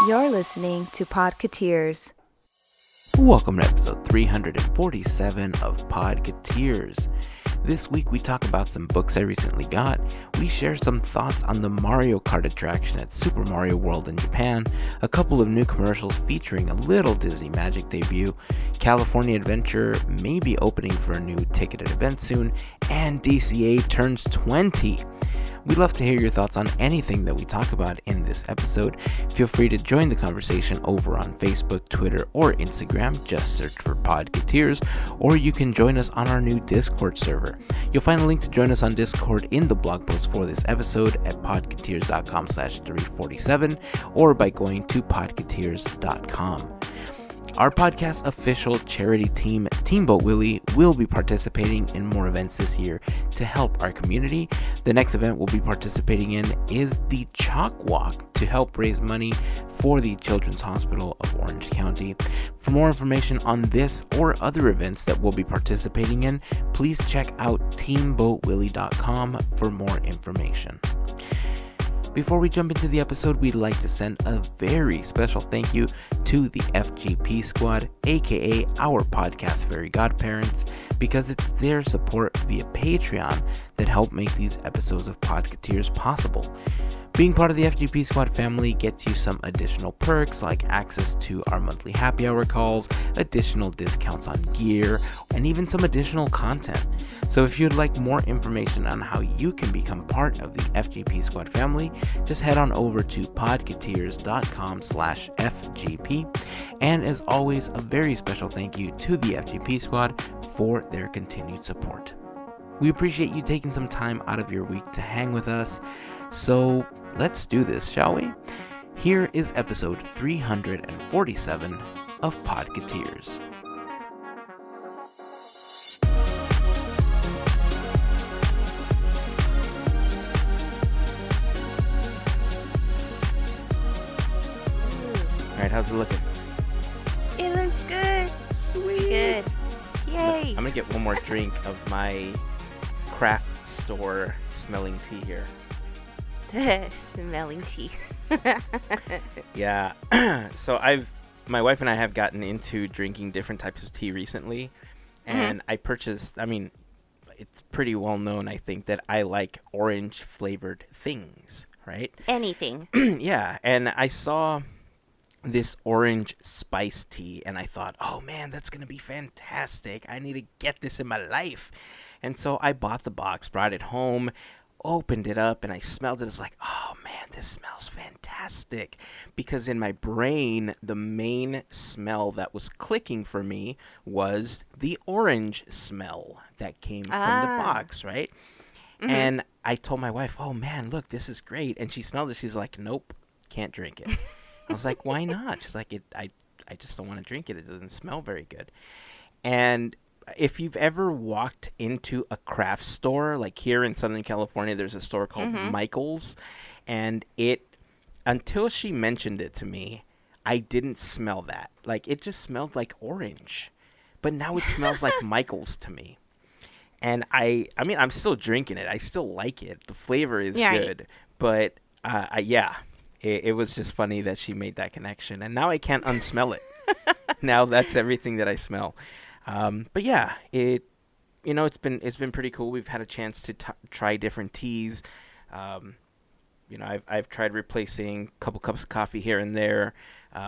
You're listening to Podketeers. Welcome to episode 347 of Podketeers. This week we talk about some books I recently got, we share some thoughts on the Mario Kart attraction at Super Mario World in Japan, a couple of new commercials featuring a little Disney Magic debut, California Adventure may be opening for a new ticketed event soon, and DCA turns 20. We'd love to hear your thoughts on anything that we talk about in this episode. Feel free to join the conversation over on Facebook, Twitter, or Instagram. Just search for Podketeers, or you can join us on our new Discord server. You'll find a link to join us on Discord in the blog post for this episode at podketeers.com/347 or by going to podketeers.com. Our podcast official charity team, Teamboat Willie, will be participating in more events this year to help our community. The next event we'll be participating in is the Chalk Walk to help raise money for the Children's Hospital of Orange County. For more information on this or other events that we'll be participating in, please check out teamboatwillie.com for more information. Before we jump into the episode, we'd like to send a very special thank you to the FGP Squad, aka our podcast Fairy Godparents, because it's their support via Patreon that help make these episodes of Podketeers possible. Being part of the FGP Squad family gets you some additional perks like access to our monthly happy hour calls, additional discounts on gear, and even some additional content. So if you'd like more information on how you can become part of the FGP Squad family, just head on over to podketeers.com/FGP. And as always, a very special thank you to the FGP Squad for their continued support. We appreciate you taking some time out of your week to hang with us. So let's do this, shall we? Here is episode 347 of Podketeers. Alright, how's it looking? It looks good. Sweet. Good. Yay. I'm gonna get one more drink of my craft store smelling tea here. Smelling tea. Yeah. So my wife and I have gotten into drinking different types of tea recently, and I purchased, it's pretty well known, I think, that I like orange flavored things, right? Anything. Yeah, and I saw this orange spice tea, and I thought, oh man, that's gonna be fantastic. I need to get this in my life. And so I bought the box, brought it home, opened it up, and I smelled it. It's like, oh man, this smells fantastic. Because in my brain, the main smell that was clicking for me was the orange smell that came from the box, right? And I told my wife, oh man, look, this is great. And she smelled it. She's like, nope, can't drink it. I was like, why not? She's like, I just don't want to drink it. It doesn't smell very good. And if you've ever walked into a craft store, like here in Southern California, there's a store called Michael's. And until she mentioned it to me, I didn't smell that. Like, it just smelled like orange. But now it smells like Michael's to me. And I'm still drinking it. I still like it. The flavor is good. But, It was just funny that she made that connection, and now I can't unsmell it. Now that's everything that I smell. But yeah, it's been pretty cool. We've had a chance to try different teas. I've tried replacing a couple cups of coffee here and there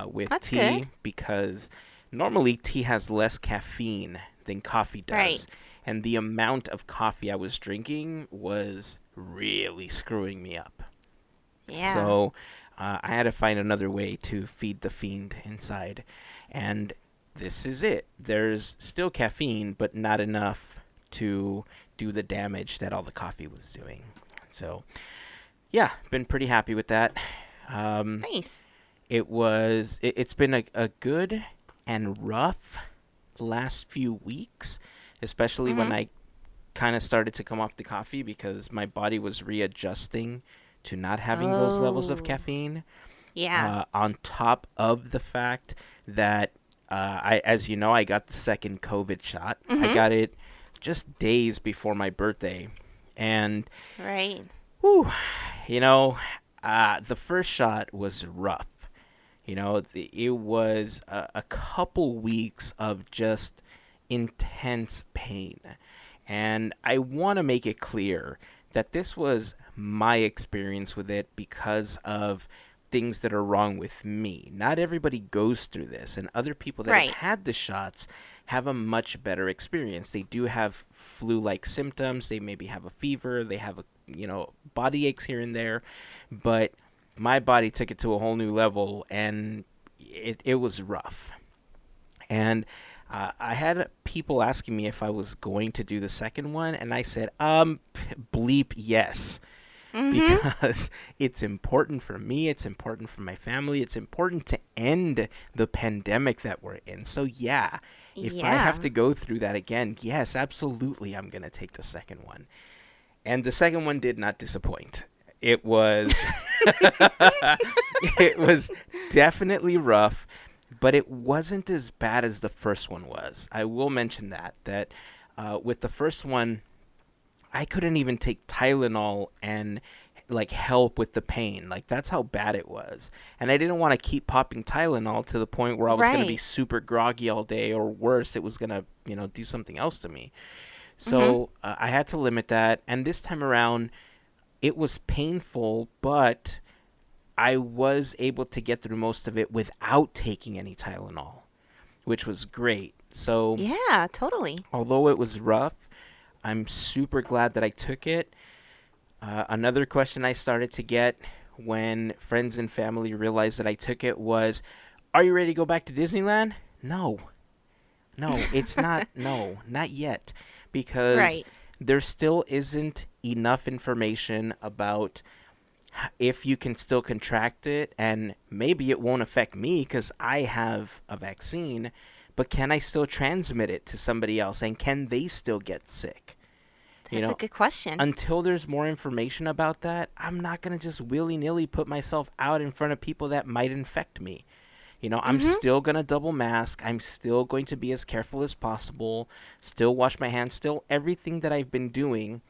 with That's tea good. because normally tea has less caffeine than coffee does. Right. And the amount of coffee I was drinking was really screwing me up. Yeah. So I had to find another way to feed the fiend inside. And this is it. There's still caffeine, but not enough to do the damage that all the coffee was doing. So, yeah, been pretty happy with that. Nice. It's been a good and rough last few weeks, especially when I kind of started to come off the coffee because my body was readjusting to not having those levels of caffeine. Yeah. On top of the fact that, as you know, I got the second COVID shot. I got it just days before my birthday. And, Right. whew, the first shot was rough. It was a couple weeks of just intense pain. And I want to make it clear that this was my experience with it because of things that are wrong with me. Not everybody goes through this, and other people that have had the shots have a much better experience. They do have flu-like symptoms. They maybe have a fever. They have body aches here and there, but my body took it to a whole new level, and it was rough. And I had people asking me if I was going to do the second one, and I said, bleep yes. Because it's important for me, it's important for my family, it's important to end the pandemic that we're in. So yeah, if I have to go through that again, yes, absolutely, I'm going to take the second one. And the second one did not disappoint. It was it was definitely rough, but it wasn't as bad as the first one was. I will mention that with the first one, I couldn't even take Tylenol and help with the pain. That's how bad it was. And I didn't want to keep popping Tylenol to the point where I was going to be super groggy all day, or worse, it was going to, do something else to me. So I had to limit that. And this time around, it was painful, but I was able to get through most of it without taking any Tylenol, which was great. So yeah, totally. Although it was rough, I'm super glad that I took it. Another question I started to get when friends and family realized that I took it was, are you ready to go back to Disneyland? No, it's not. No, not yet. Because there still isn't enough information about if you can still contract it, and maybe it won't affect me because I have a vaccine, but can I still transmit it to somebody else, and can they still get sick? That's a good question. Until there's more information about that, I'm not going to just willy-nilly put myself out in front of people that might infect me. I'm still going to double mask. I'm still going to be as careful as possible, still wash my hands, still everything that I've been doing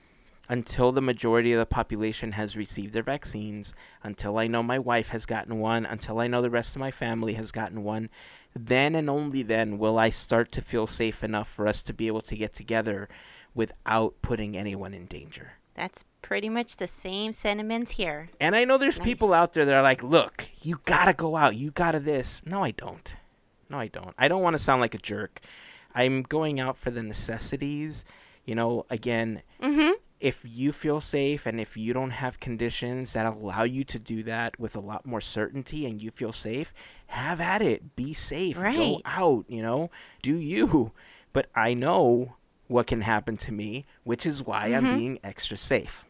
until the majority of the population has received their vaccines, until I know my wife has gotten one, until I know the rest of my family has gotten one. Then and only then will I start to feel safe enough for us to be able to get together without putting anyone in danger. That's pretty much the same sentiments here. And I know there's people out there that are like, look, you gotta go out. You gotta this. No, I don't. I don't want to sound like a jerk. I'm going out for the necessities. Again, if you feel safe and if you don't have conditions that allow you to do that with a lot more certainty and you feel safe, have at it. Be safe. Go out, do you. But I know what can happen to me, which is why I'm being extra safe.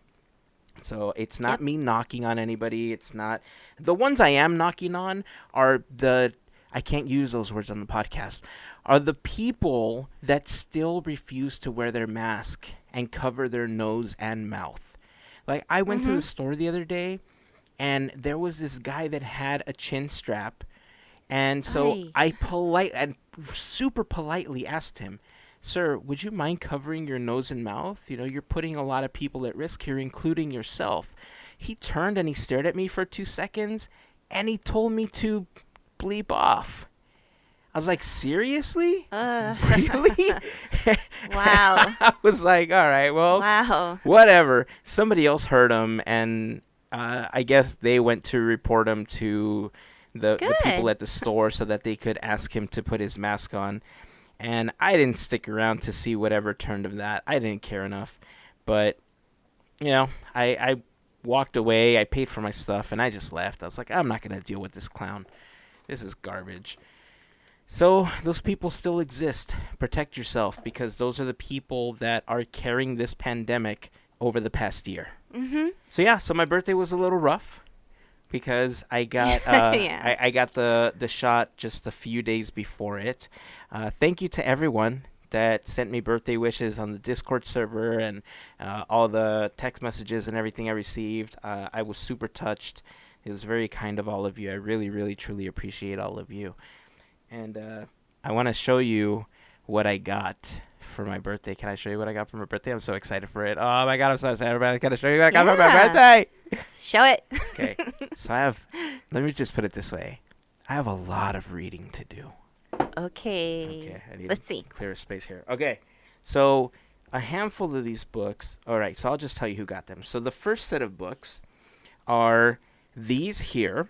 So it's not me knocking on anybody. It's not. The ones I am knocking on are I can't use those words on the podcast, are the people that still refuse to wear their mask and cover their nose and mouth. I went to the store the other day, and there was this guy that had a chin strap, and so I super politely asked him, sir, would you mind covering your nose and mouth? You're putting a lot of people at risk here, including yourself. He turned and he stared at me for 2 seconds, and he told me to bleep off. I was like, seriously? Really? Wow. I was like, all right, well, whatever. Somebody else heard him, and I guess they went to report him to the people at the store so that they could ask him to put his mask on. And I didn't stick around to see whatever turned of that. I didn't care enough. But, I walked away. I paid for my stuff, and I just left. I was like, I'm not going to deal with this clown. This is garbage. So those people still exist. Protect yourself, because those are the people that are carrying this pandemic over the past year. So my birthday was a little rough. Because I got I got the shot just a few days before it. Thank you to everyone that sent me birthday wishes on the Discord server and all the text messages and everything I received. I was super touched. It was very kind of all of you. I really, really, truly appreciate all of you. And I want to show you what I got for my birthday. Can I show you what I got for my birthday? I'm so excited for it. Oh my God, I'm so excited. I gotta show you what I got for my birthday. Show it. Okay, so let me just put it this way. I have a lot of reading to do. Okay. Okay, I need Let's to see. clear a space here. Okay, so a handful of these books. All right, so I'll just tell you who got them. So the first set of books are these here.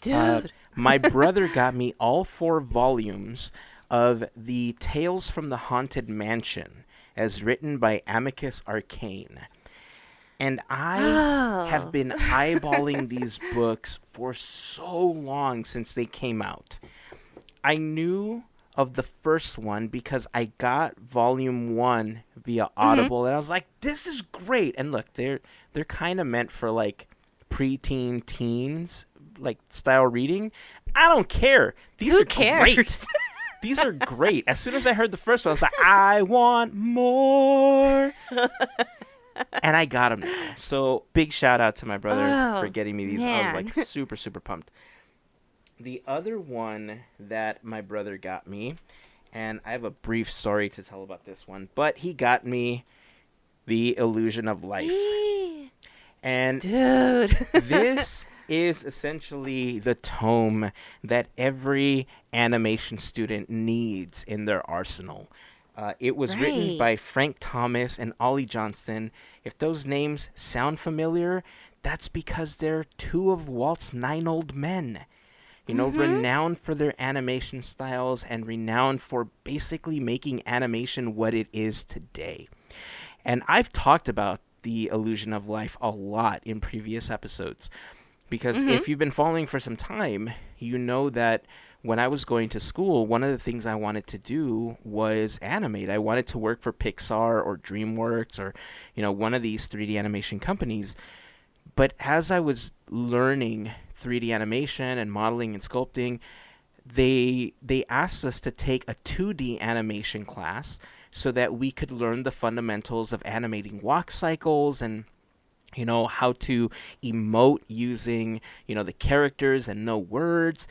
Dude. My brother got me all 4 volumes of the Tales from the Haunted Mansion, as written by Amicus Arcane. And I have Oh. been eyeballing these books for so long since they came out. I knew of the first one because I got volume 1 via Mhm. Audible, and I was like, this is great. And look, they're kind of meant for like preteen teens like style reading. I don't care. These Who are great. cares? These are great. As soon as I heard the first one, I was like, I want more. And I got them now. So big shout out to my brother for Oh, getting me these. I was man. like super, super pumped. The other one that my brother got me, and I have a brief story to tell about this one, but he got me The Illusion of Life. And Dude. this is essentially the tome that every animation student needs in their arsenal. It was written Right. by Frank Thomas and Ollie Johnston. If those names sound familiar, that's because they're 2 of Walt's 9 old men. You know, Mhm. renowned for their animation styles and renowned for basically making animation what it is today. And I've talked about The Illusion of Life a lot in previous episodes because Mhm. if you've been following for some time, you know that when I was going to school, one of the things I wanted to do was animate. I wanted to work for Pixar or DreamWorks or, you know, one of these 3D animation companies. But as I was learning 3D animation and modeling and sculpting, they asked us to take a 2D animation class so that we could learn the fundamentals of animating walk cycles and how to emote using the characters and no words.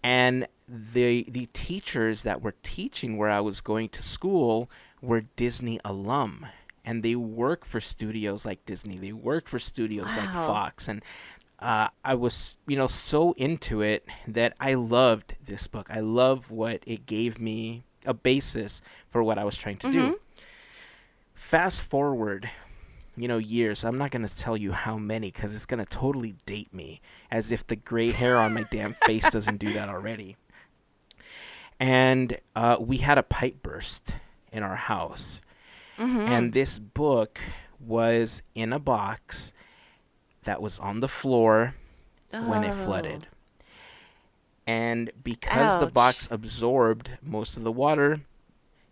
And the teachers that were teaching where I was going to school were Disney alum, and they work for studios like Disney. They work for studios like Wow. Fox, and I was so into it that I loved this book. I love what it gave me a basis for what I was trying to do. Mhm. Fast forward years. I'm not going to tell you how many because it's going to totally date me, as if the gray hair on my damn face doesn't do that already. And we had a pipe burst in our house. And Mhm. this book was in a box that was on the floor when it Oh. flooded. And because the Ouch. box absorbed most of the water,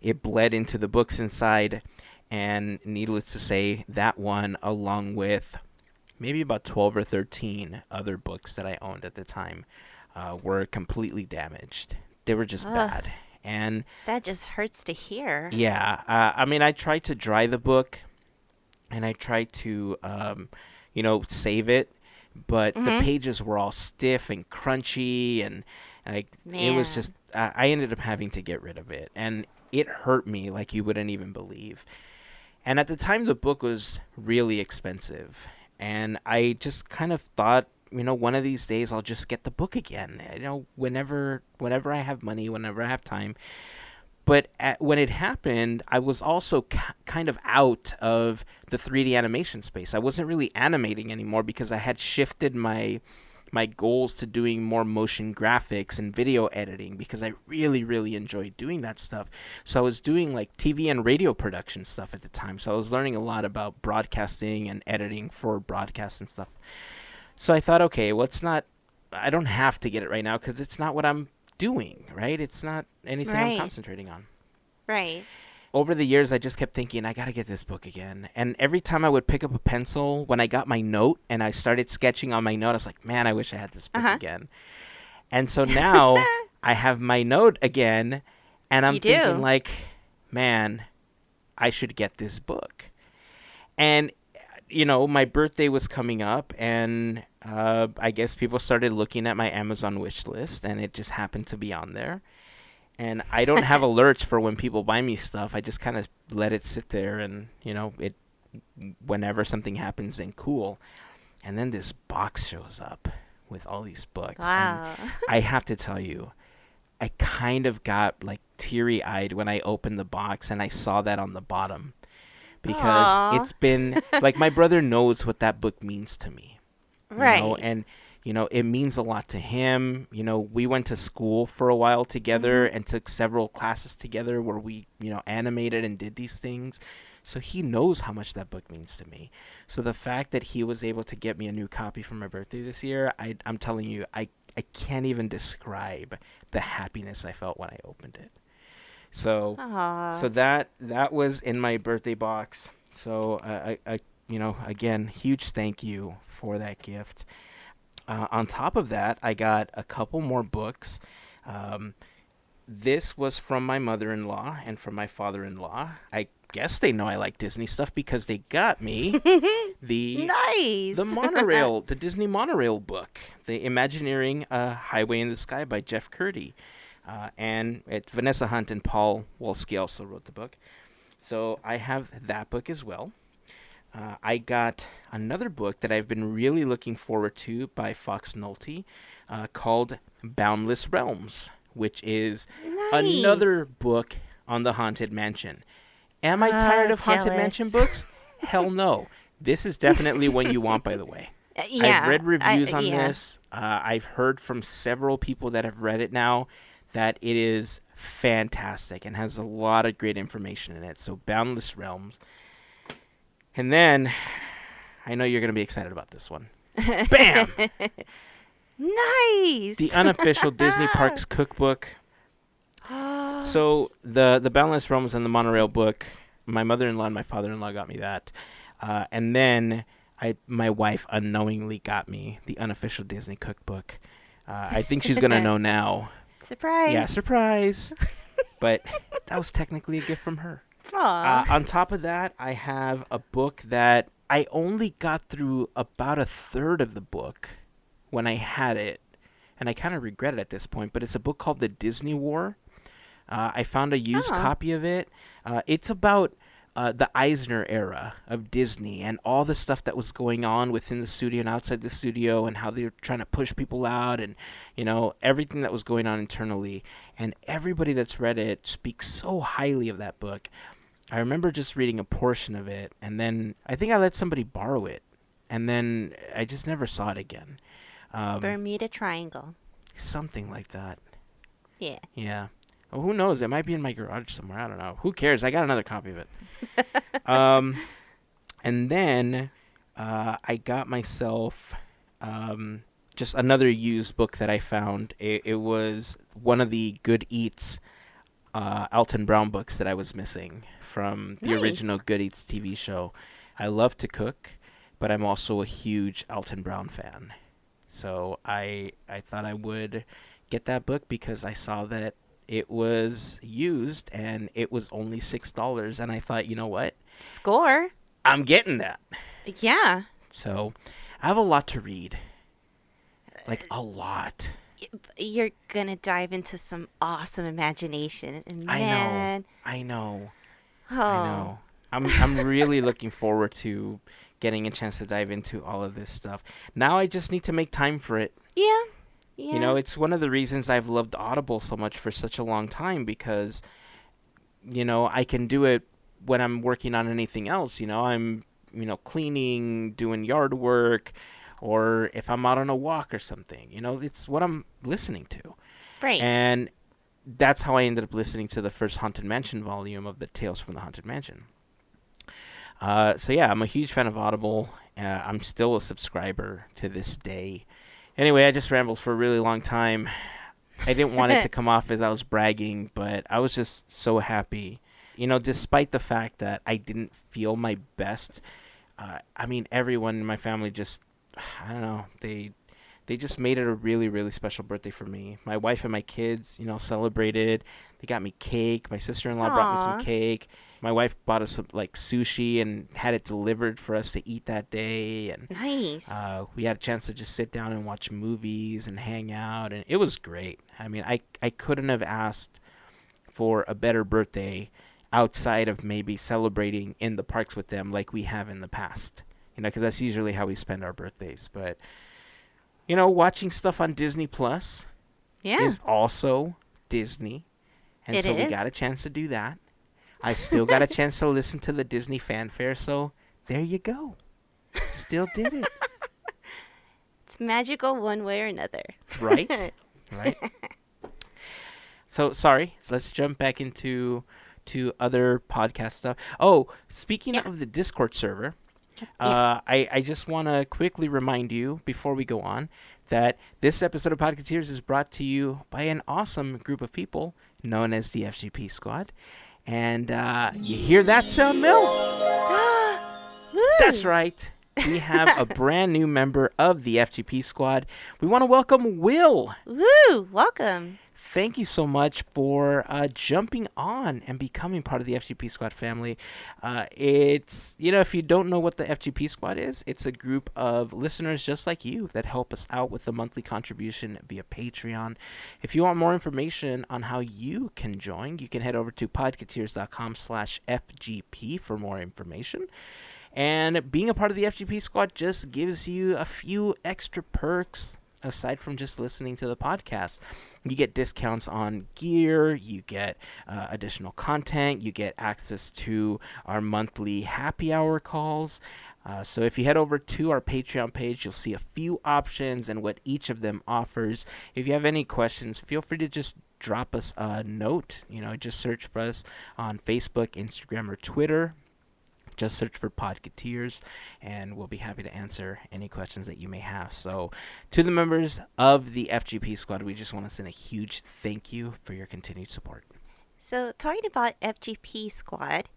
it bled into the books inside. And needless to say, that one, along with maybe about 12 or 13 other books that I owned at the time, were completely damaged. They were just Ugh. bad. And That just hurts to hear. yeah, I mean, I tried to dry the book and I tried to, save it, but the Mhm. pages were all stiff and crunchy, and like it was just. Man. I ended up having to get rid of it, and it hurt me like you wouldn't even believe. And at the time, the book was really expensive, and I just kind of thought, one of these days I'll just get the book again. Whenever I have money, whenever I have time. But when it happened, I was also kind of out of the 3D animation space. I wasn't really animating anymore because I had shifted my goals to doing more motion graphics and video editing because I really, really enjoyed doing that stuff. So I was doing like TV and radio production stuff at the time. So I was learning a lot about broadcasting and editing for broadcast and stuff. So I thought, okay, well, I don't have to get it right now because it's not what I'm doing, right? It's not anything I'm Right. concentrating on. Right. Over the years, I just kept thinking, I gotta get this book again. And every time I would pick up a pencil, when I got my note and I started sketching on my note, I was like, man, I wish I had this book Uh-huh. again. And so now I have my note again, and I'm You thinking, do. like, man, I should get this book. And, my birthday was coming up, and I guess people started looking at my Amazon wish list, and it just happened to be on there. And I don't have alerts for when people buy me stuff. I just kind of let it sit there, and it whenever something happens, then cool. And then this box shows up with all these books. And Wow. I have to tell you, I kind of got like teary-eyed when I opened the box and I saw that on the bottom, because Aw. it's been like, my brother knows what that book means to me, Right. and it means a lot to him. We went to school for a while together and took several classes together where we animated and did these things, so he knows how much that book means to me. So the fact that he was able to get me a new copy for my birthday this year, I'm telling you, I can't even describe the happiness I felt when I opened it. So Aw. that was in my birthday box. So again, huge thank you for that gift. On top of that, I got a couple more books. This was from my mother-in-law and from my father-in-law. I guess they know I like Disney stuff because they got me the Nice. the Disney monorail book, the Imagineering Highway in the Sky by Jeff Curdy. And Vanessa Hunt and Paul Wolski also wrote the book. So I have that book as well. I got another book that I've been really looking forward to by Fox Nolte, called Boundless Realms, which is Nice. another book on the Haunted Mansion. Am I tired of Haunted Jealous. Mansion books? Hell no. This is definitely one you want, by the way. Yeah. I've read reviews on yeah. this. I've heard from several people that have read it now that it is fantastic and has a lot of great information in it. So Boundless Realms. And then, I know you're going to be excited about this one. Bam! Nice. The unofficial Disney Parks cookbook. So the Boundless Realms and the monorail book, my mother-in-law and my father-in-law got me that. And then my wife unknowingly got me the unofficial Disney cookbook. I think she's going to know now. Surprise. Yeah, surprise. But that was technically a gift from her. Aw. On top of that, I have a book that I only got through about a third of the book when I had it, and I kind of regret it at this point, but it's a book called The Disney War. I found a used copy of it. It's about the Eisner era of Disney and all the stuff that was going on within the studio and outside the studio, and how they were trying to push people out, and everything that was going on internally. And everybody that's read it speaks so highly of that book. I remember just reading a portion of it, and then I think I let somebody borrow it, and then I just never saw it again. Bermuda Triangle. Something like that. Yeah. Yeah. Well, who knows? It might be in my garage somewhere. I don't know. Who cares? I got another copy of it. And then I got myself just another used book that I found. It was one of the Good Eats Alton Brown books that I was missing from the Nice. original Good Eats TV show. I love to cook, but I'm also a huge Alton Brown fan. So I thought I would get that book because I saw that it was used and it was only $6, and I thought, you know what? Score. I'm getting that. Yeah. So I have a lot to read. Like a lot. You're gonna dive into some awesome imagination, and I man, know. oh, I know. I'm really looking forward to getting a chance to dive into all of this stuff. Now I just need to make time for it. yeah. It's one of the reasons I've loved Audible so much for such a long time, because I can do it when I'm working on anything else. I'm cleaning, doing yard work, or if I'm out on a walk or something. It's what I'm listening to. Right. And that's how I ended up listening to the first Haunted Mansion volume of the Tales from the Haunted Mansion. So yeah, I'm a huge fan of Audible. I'm still a subscriber to this day. Anyway, I just rambled for a really long time. I didn't want it to come off as I was bragging, but I was just so happy. Despite the fact that I didn't feel my best, everyone in my family just, I don't know, they just made it a really, really special birthday for me. My wife and my kids, celebrated. They got me cake. My sister-in-law brought me some Aw. cake. My wife bought us some, sushi and had it delivered for us to eat that day. And Nice. we had a chance to just sit down and watch movies and hang out, and it was great. I couldn't have asked for a better birthday outside of maybe celebrating in the parks with them like we have in the past. Because that's usually how we spend our birthdays. But, watching stuff on Disney Plus Yeah, is also Disney. And it so we got is. a chance to do that. I still got a chance to listen to the Disney fanfare, so there you go. Still did it. It's magical one way or another. Right? Right? So, sorry. Let's jump back into other podcast stuff. Oh, speaking Yeah. of the Discord server, Yeah. I just want to quickly remind you before we go on that this episode of Podketeers is brought to you by an awesome group of people known as the FGP Squad. And you hear that sound, Mel? That's Woo! right. We have a brand new member of the FGP Squad. We want to welcome Will. Woo! Welcome. Thank you so much for jumping on and becoming part of the FGP Squad family. It's, if you don't know what the FGP Squad is, it's a group of listeners just like you that help us out with a monthly contribution via Patreon. If you want more information on how you can join, you can head over to podketeers.com/FGP for more information. And being a part of the FGP Squad just gives you a few extra perks aside from just listening to the podcast. You get discounts on gear, you get additional content, you get access to our monthly happy hour calls. So if you head over to our Patreon page, you'll see a few options and what each of them offers. If you have any questions, feel free to just drop us a note. Just search for us on Facebook, Instagram, or Twitter. Just search for Podketeers, and we'll be happy to answer any questions that you may have. So, to the members of the FGP Squad, we just want to send a huge thank you for your continued support. So, talking about FGP Squad,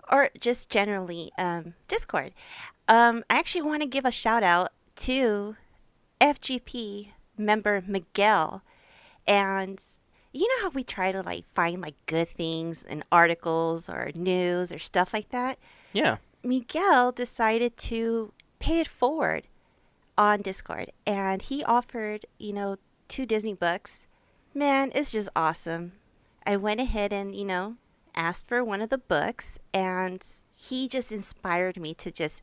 or just generally Discord, I actually want to give a shout out to FGP member Miguel. And you know how we try to find good things in articles or news or stuff like that? Yeah. Miguel decided to pay it forward on Discord, and he offered, 2 Disney books. Man, it's just awesome. I went ahead and, asked for one of the books, and he just inspired me to just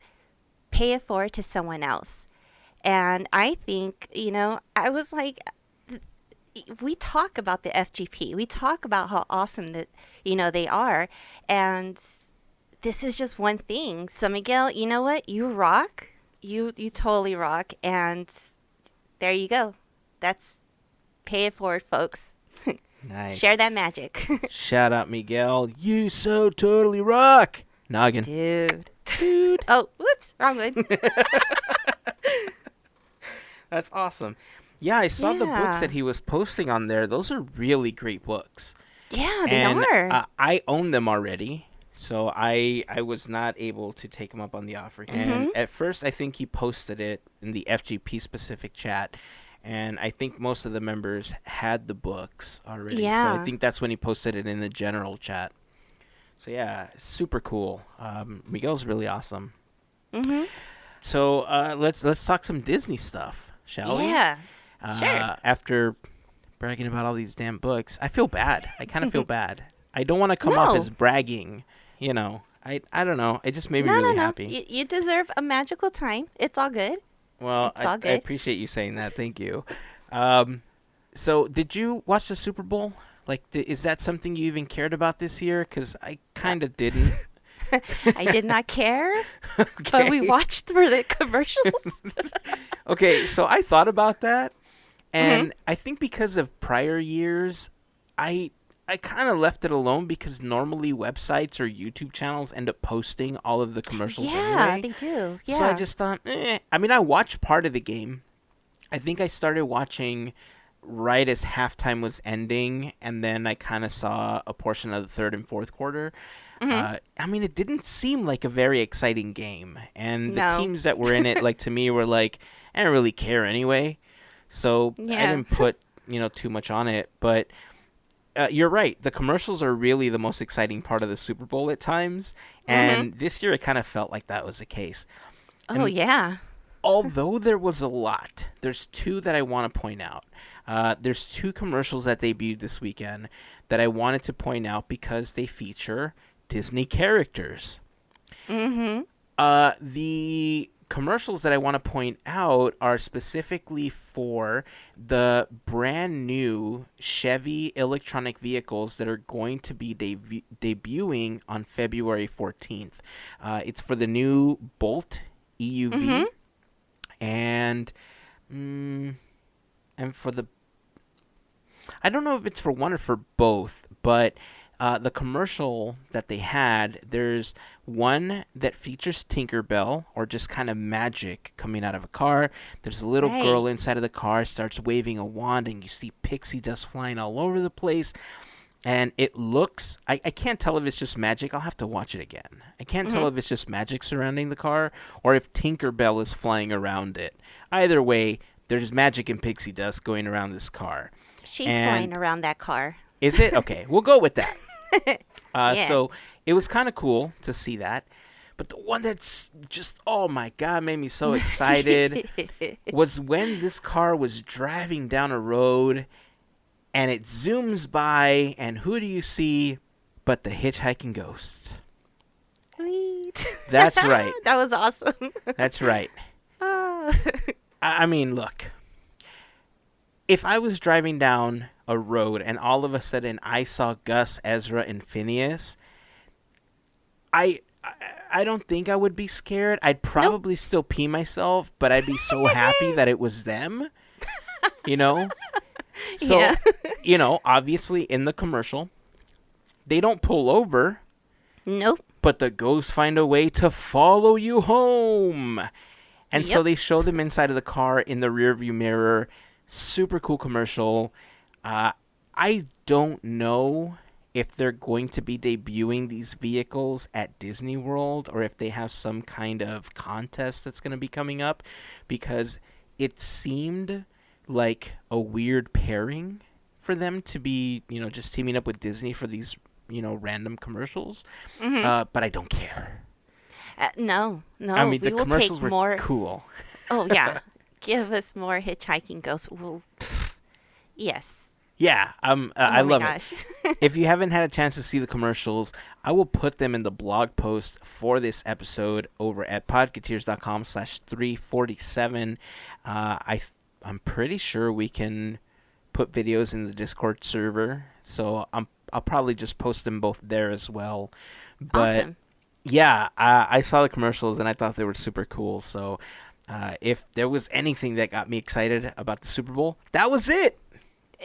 pay it forward to someone else. And I think, I was like, we talk about the FGP. We talk about how awesome that, they are. And this is just one thing. So Miguel, you know what? You rock. You totally rock. And there you go. That's pay it forward, folks. Nice. Share that magic. Shout out, Miguel. You so totally rock. Noggin. Dude. Dude. Oh, whoops. Wrong one. That's awesome. Yeah, I saw the books Yeah. that he was posting on there. Those are really great books. Yeah, they And are. I own them already. So I was not able to take him up on the offer. And at first, I think he posted it in the FGP specific chat. And I think most of the members had the books already. So Yeah. I think that's when he posted it in the general chat. So yeah, super cool. Miguel's really awesome. Mm-hmm. So let's talk some Disney stuff, shall we? Yeah. Sure. After bragging about all these damn books, I feel bad. I kind of feel bad. I don't want to come off No. as bragging. I don't know. It just made me No, really no, no. happy. You deserve a magical time. It's all good. Well, It's all I good. appreciate you saying that. Thank you. So did you watch the Super Bowl? Is that something you even cared about this year? Because I kind of didn't. I did not care, but Okay. we watched for the commercials. Okay, so I thought about that, and I think because of prior years, I kind of left it alone because normally websites or YouTube channels end up posting all of the commercials Yeah, anyway. they do. Yeah. So I just thought, I mean, I watched part of the game. I think I started watching right as halftime was ending, and then I kind of saw a portion of the third and fourth quarter. I mean, it didn't seem like a very exciting game, and the No. teams that were in it, to me, were like, I don't really care anyway. So I Yeah. didn't put too much on it. But you're right. The commercials are really the most exciting part of the Super Bowl at times, and this year it kind of felt like that was the case. Oh, yeah. Although there was a lot, there's 2 that I want to point out. There's 2 commercials that debuted this weekend that I wanted to point out because they feature Disney characters. The commercials that I want to point out are specifically for the brand new Chevy electronic vehicles that are going to be debuting on February 14th. It's for the new Bolt Mm-hmm. EUV and and for the I don't know if it's for one or for both, but the commercial that they had, there's one that features Tinkerbell or just kind of magic coming out of a car. There's a little Right. girl inside of the car, starts waving a wand, and you see pixie dust flying all over the place. And it looks, I can't tell if it's just magic. I'll have to watch it again. I can't Mm-hmm. tell if it's just magic surrounding the car or if Tinkerbell is flying around it. Either way, there's magic and pixie dust going around this car. She's flying And around that car. is it? Okay, we'll go with that. Yeah. So it was kind of cool to see that. But the one that's just, oh my God, made me so excited was when this car was driving down a road and it zooms by, and who do you see but the hitchhiking ghost? Sweet. That's right. That was awesome. That's right. Ah. I mean, look. If I was driving down a road and all of a sudden I saw Gus, Ezra, and Phineas, I I don't think I would be scared. I'd Nope. probably still pee myself, but I'd be so happy that it was them, you know? So, Yeah. obviously in the commercial, they don't pull over, Nope. but the ghosts find a way to follow you home. And so Yep. they show them inside of the car in the rearview mirror. Super cool commercial. I don't know if they're going to be debuting these vehicles at Disney World or if they have some kind of contest that's going to be coming up, because it seemed like a weird pairing for them to be, just teaming up with Disney for these, random commercials. Mm-hmm. But I don't care. No, I no. mean, We the will commercials take were more. cool. Oh yeah. Give us more hitchhiking ghosts. Yes. Yeah, I Oh my love it. gosh. If you haven't had a chance to see the commercials, I will put them in the blog post for this episode over at podketeers.com/347. I'm pretty sure we can put videos in the Discord server, so I'll probably just post them both there as well. But Awesome. yeah, I saw the commercials and I thought they were super cool. So if there was anything that got me excited about the Super Bowl, that was it.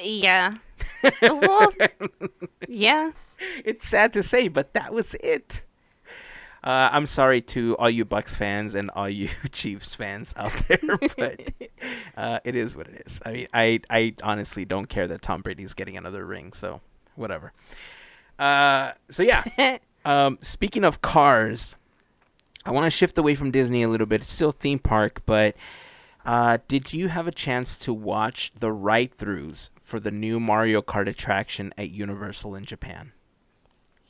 Yeah. Well, yeah. It's sad to say, but that was it. I'm sorry to all you Bucks fans and all you Chiefs fans out there, but it is what it is. I mean, I honestly don't care that Tom Brady's getting another ring, so whatever. So yeah. Speaking of cars, I want to shift away from Disney a little bit. It's still theme park, but did you have a chance to watch the ride-throughs for the new Mario Kart attraction at Universal in Japan?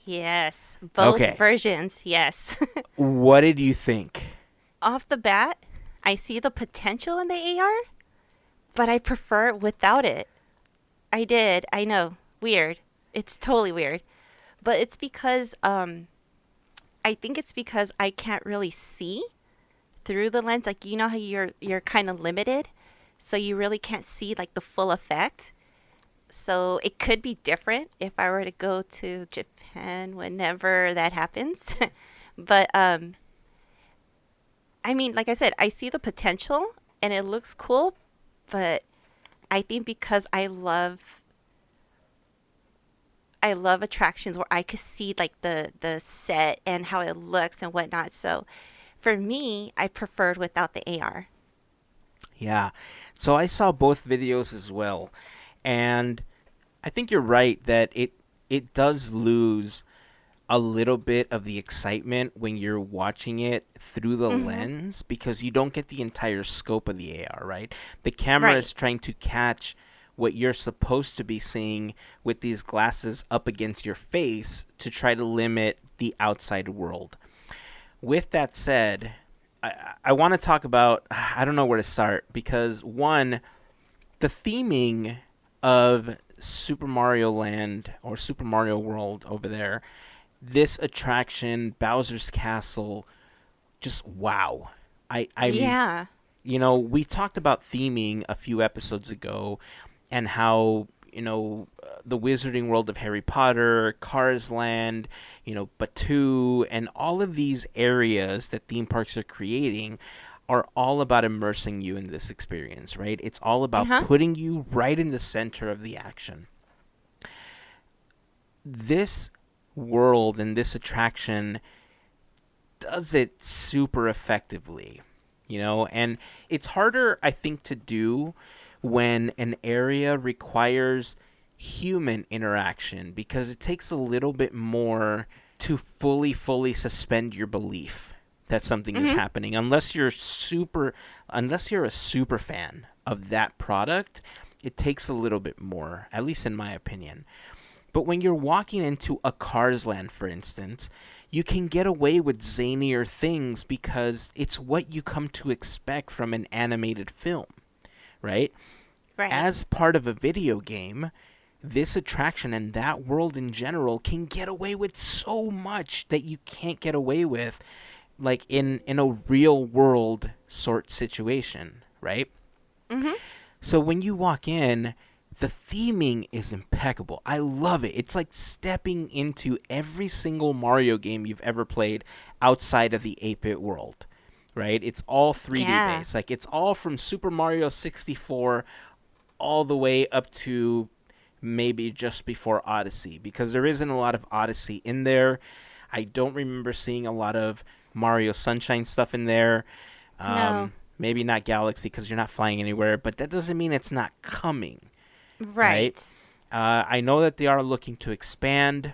Yes. Both Okay. versions. Yes. What did you think? Off the bat, I see the potential in the AR, but I prefer it without it. I did. I know. Weird. It's totally weird. But it's because I think it's because I can't really see through the lens. Like, you know how you're kind of limited, so you really can't see like the full effect. So it could be different if I were to go to Japan whenever that happens. But I mean, like I said, I see the potential and it looks cool, but I think because I love attractions where I could see like the set and how it looks and whatnot. So for me, I preferred without the AR. Yeah. So I saw both videos as well. And I think you're right that it does lose a little bit of the excitement when you're watching it through the Mhm. lens because you don't get the entire scope of the AR, right? The camera Right. is trying to catch what you're supposed to be seeing with these glasses up against your face to try to limit the outside world. With that said, I want to talk about, I don't know where to start because one, the theming of Super Mario Land or Super Mario World over there, this attraction, Bowser's Castle, just wow. I mean, Yeah. We talked about theming a few episodes ago and how, the Wizarding World of Harry Potter, Cars Land, Batu, and all of these areas that theme parks are creating are all about immersing you in this experience, right? It's all about Uh-huh. putting you right in the center of the action. This world and this attraction does it super effectively, and it's harder, I think, to do when an area requires human interaction because it takes a little bit more to fully suspend your belief that something is Mhm. happening unless you're a super fan of that product. It takes a little bit more, at least in my opinion. But when you're walking into a Cars Land, for instance, you can get away with zanier things because it's what you come to expect from an animated film, right? Right. As part of a video game, this attraction and that world in general can get away with so much that you can't get away with like in a real world sort situation, right? Mhm. So when you walk in, the theming is impeccable. I love it. It's like stepping into every single Mario game you've ever played outside of the 8-bit world, right? It's all 3D Yeah. based. Like it's all from Super Mario 64 all the way up to maybe just before Odyssey, because there isn't a lot of Odyssey in there. I don't remember seeing a lot of Mario Sunshine stuff in there. No. Maybe not Galaxy because you're not flying anywhere, but that doesn't mean it's not coming, right? Right. I know that they are looking to expand.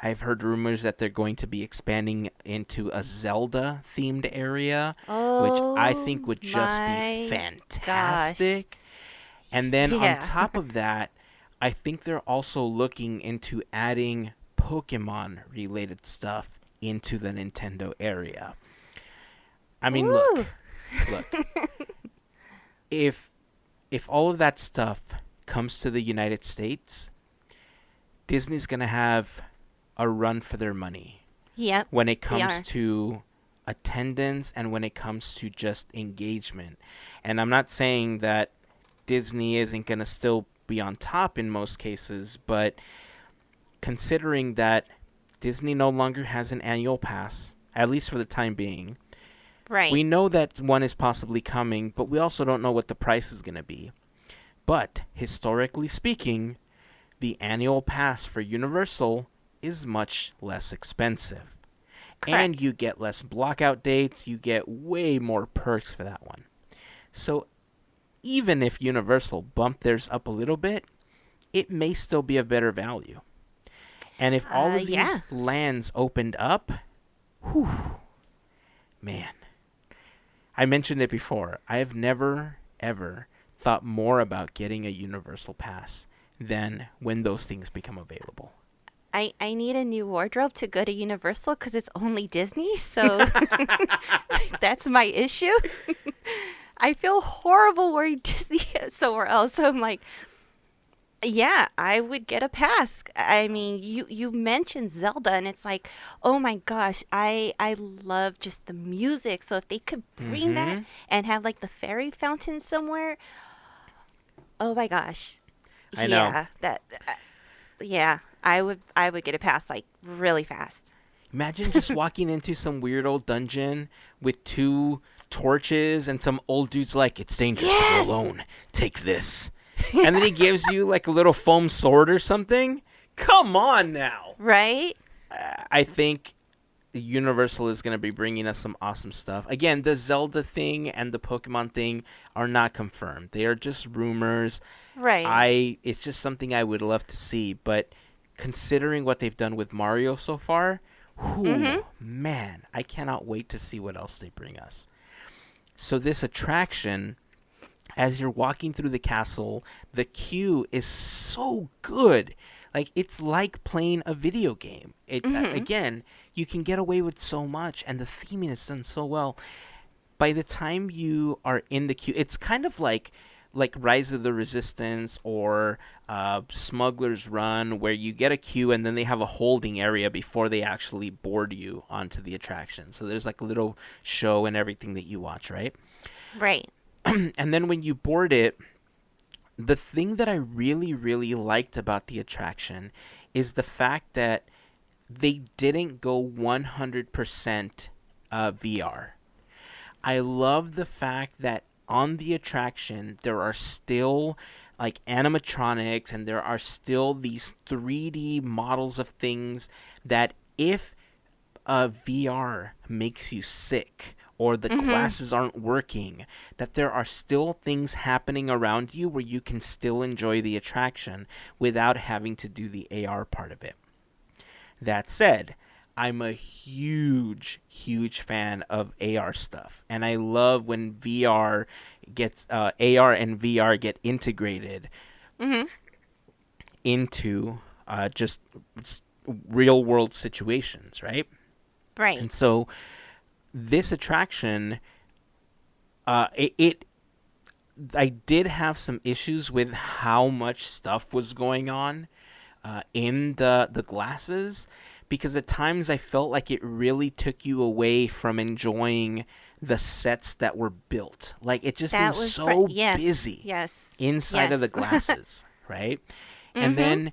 I've heard rumors that they're going to be expanding into a Zelda themed area, which I Oh think would just be my gosh. fantastic. And then on Yeah. top of that, I think they're also looking into adding Pokemon related stuff into the Nintendo area. I mean, look, Woo. look. If all of that stuff comes to the United States, Disney's going to have a run for their money Yep. when it They comes are. to attendance and when it comes to just engagement. And I'm not saying that Disney isn't going to still be on top in most cases, but considering that Disney no longer has an annual pass, at least for the time being, Right. we know that one is possibly coming, but we also don't know what the price is going to be. But historically speaking, the annual pass for Universal is much less expensive. And Correct. you get less blockout dates, you get way more perks for that one. So even if Universal bumped theirs up a little bit, it may still be a better value. And if all of these Yeah. lands opened up, whew, man, I mentioned it before. I have never, ever thought more about getting a Universal Pass than when those things become available. I need a new wardrobe to go to Universal because it's only Disney, so that's my issue. I feel horrible wearing Disney somewhere else. So I'm like, yeah, I would get a pass. I mean, you mentioned Zelda, and it's like, oh my gosh, I love just the music. So if they could bring that Mm-hmm. and have like the fairy fountain somewhere, oh my gosh, I know. yeah, yeah, I would get a pass like really fast. Imagine just walking into some weird old dungeon with two torches and some old dude's like, it's dangerous to go Yes, alone. Take this. And then he gives you like a little foam sword or something. Come on now. right? I think Universal is going to be bringing us some awesome stuff. Again, the Zelda thing and the Pokemon thing are not confirmed. They are just rumors. Right. It's just something I would love to see, but considering what they've done with Mario so far, whew, Mhm. man, I cannot wait to see what else they bring us. So this attraction, as you're walking through the castle, the queue is so good. Like it's like playing a video game. Mhm. Again, you can get away with so much, and the theming is done so well. By the time you are in the queue, it's kind of like Rise of the Resistance or Smuggler's Run, where you get a queue and then they have a holding area before they actually board you onto the attraction. So there's like a little show and everything that you watch, right? Right. And then when you board it, the thing that I really, really liked about the attraction is the fact that they didn't go 100% VR. I love the fact that on the attraction there are still like animatronics, and there are still these 3D models of things that if VR makes you sick or the Mhm. glasses aren't working, that there are still things happening around you where you can still enjoy the attraction without having to do the AR part of it. That said, I'm a huge, huge fan of AR stuff, and I love when VR gets AR and VR get integrated Mhm. into just real world situations, right? Right. And so this attraction, it I did have some issues with how much stuff was going on in the glasses, because at times I felt like it really took you away from enjoying the sets that were built. Like it just seemed That was so yes. busy Yes. inside of the Yes. glasses, right? And Mhm. then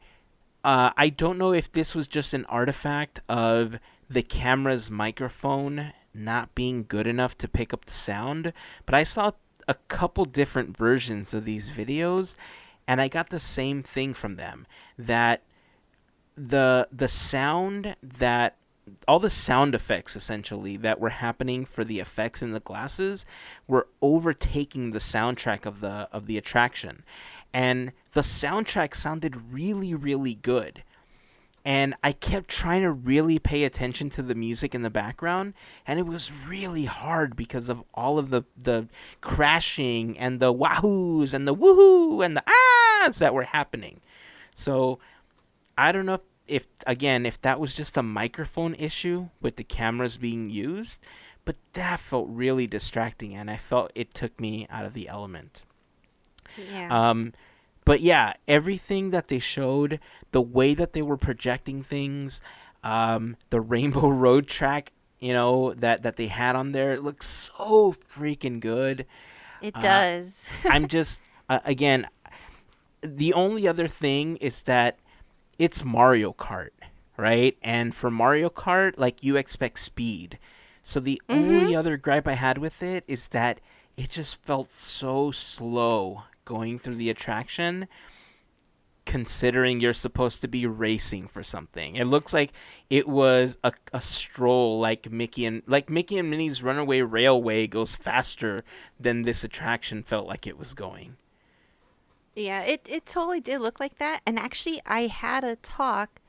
I don't know if this was just an artifact of the camera's microphone not being good enough to pick up the sound, but I saw a couple different versions of these videos, and I got the same thing from them, that the sound that all the sound effects essentially that were happening for the effects in the glasses were overtaking the soundtrack of the attraction. And the soundtrack sounded really, really good. And I kept trying to really pay attention to the music in the background, and it was really hard because of all of the crashing and the wahoos and the woohoo and the ahs that were happening. So I don't know if again if that was just a microphone issue with the cameras being used, but that felt really distracting, and I felt it took me out of the element. Yeah. Um, but yeah, everything that they showed, the way that they were projecting things, the Rainbow Road track, that they had on there, it looks so freaking good. It Uh, does. I'm just again, the only other thing is that it's Mario Kart, right? And for Mario Kart, like you expect speed. So the mhm. only other gripe I had with it is that it just felt so slow going through the attraction, considering you're supposed to be racing for something. It looks like it was a stroll, like Mickey and Minnie's Runaway Railway goes faster than this attraction felt like it was going. Yeah, it totally did look like that. And actually, I had a talk,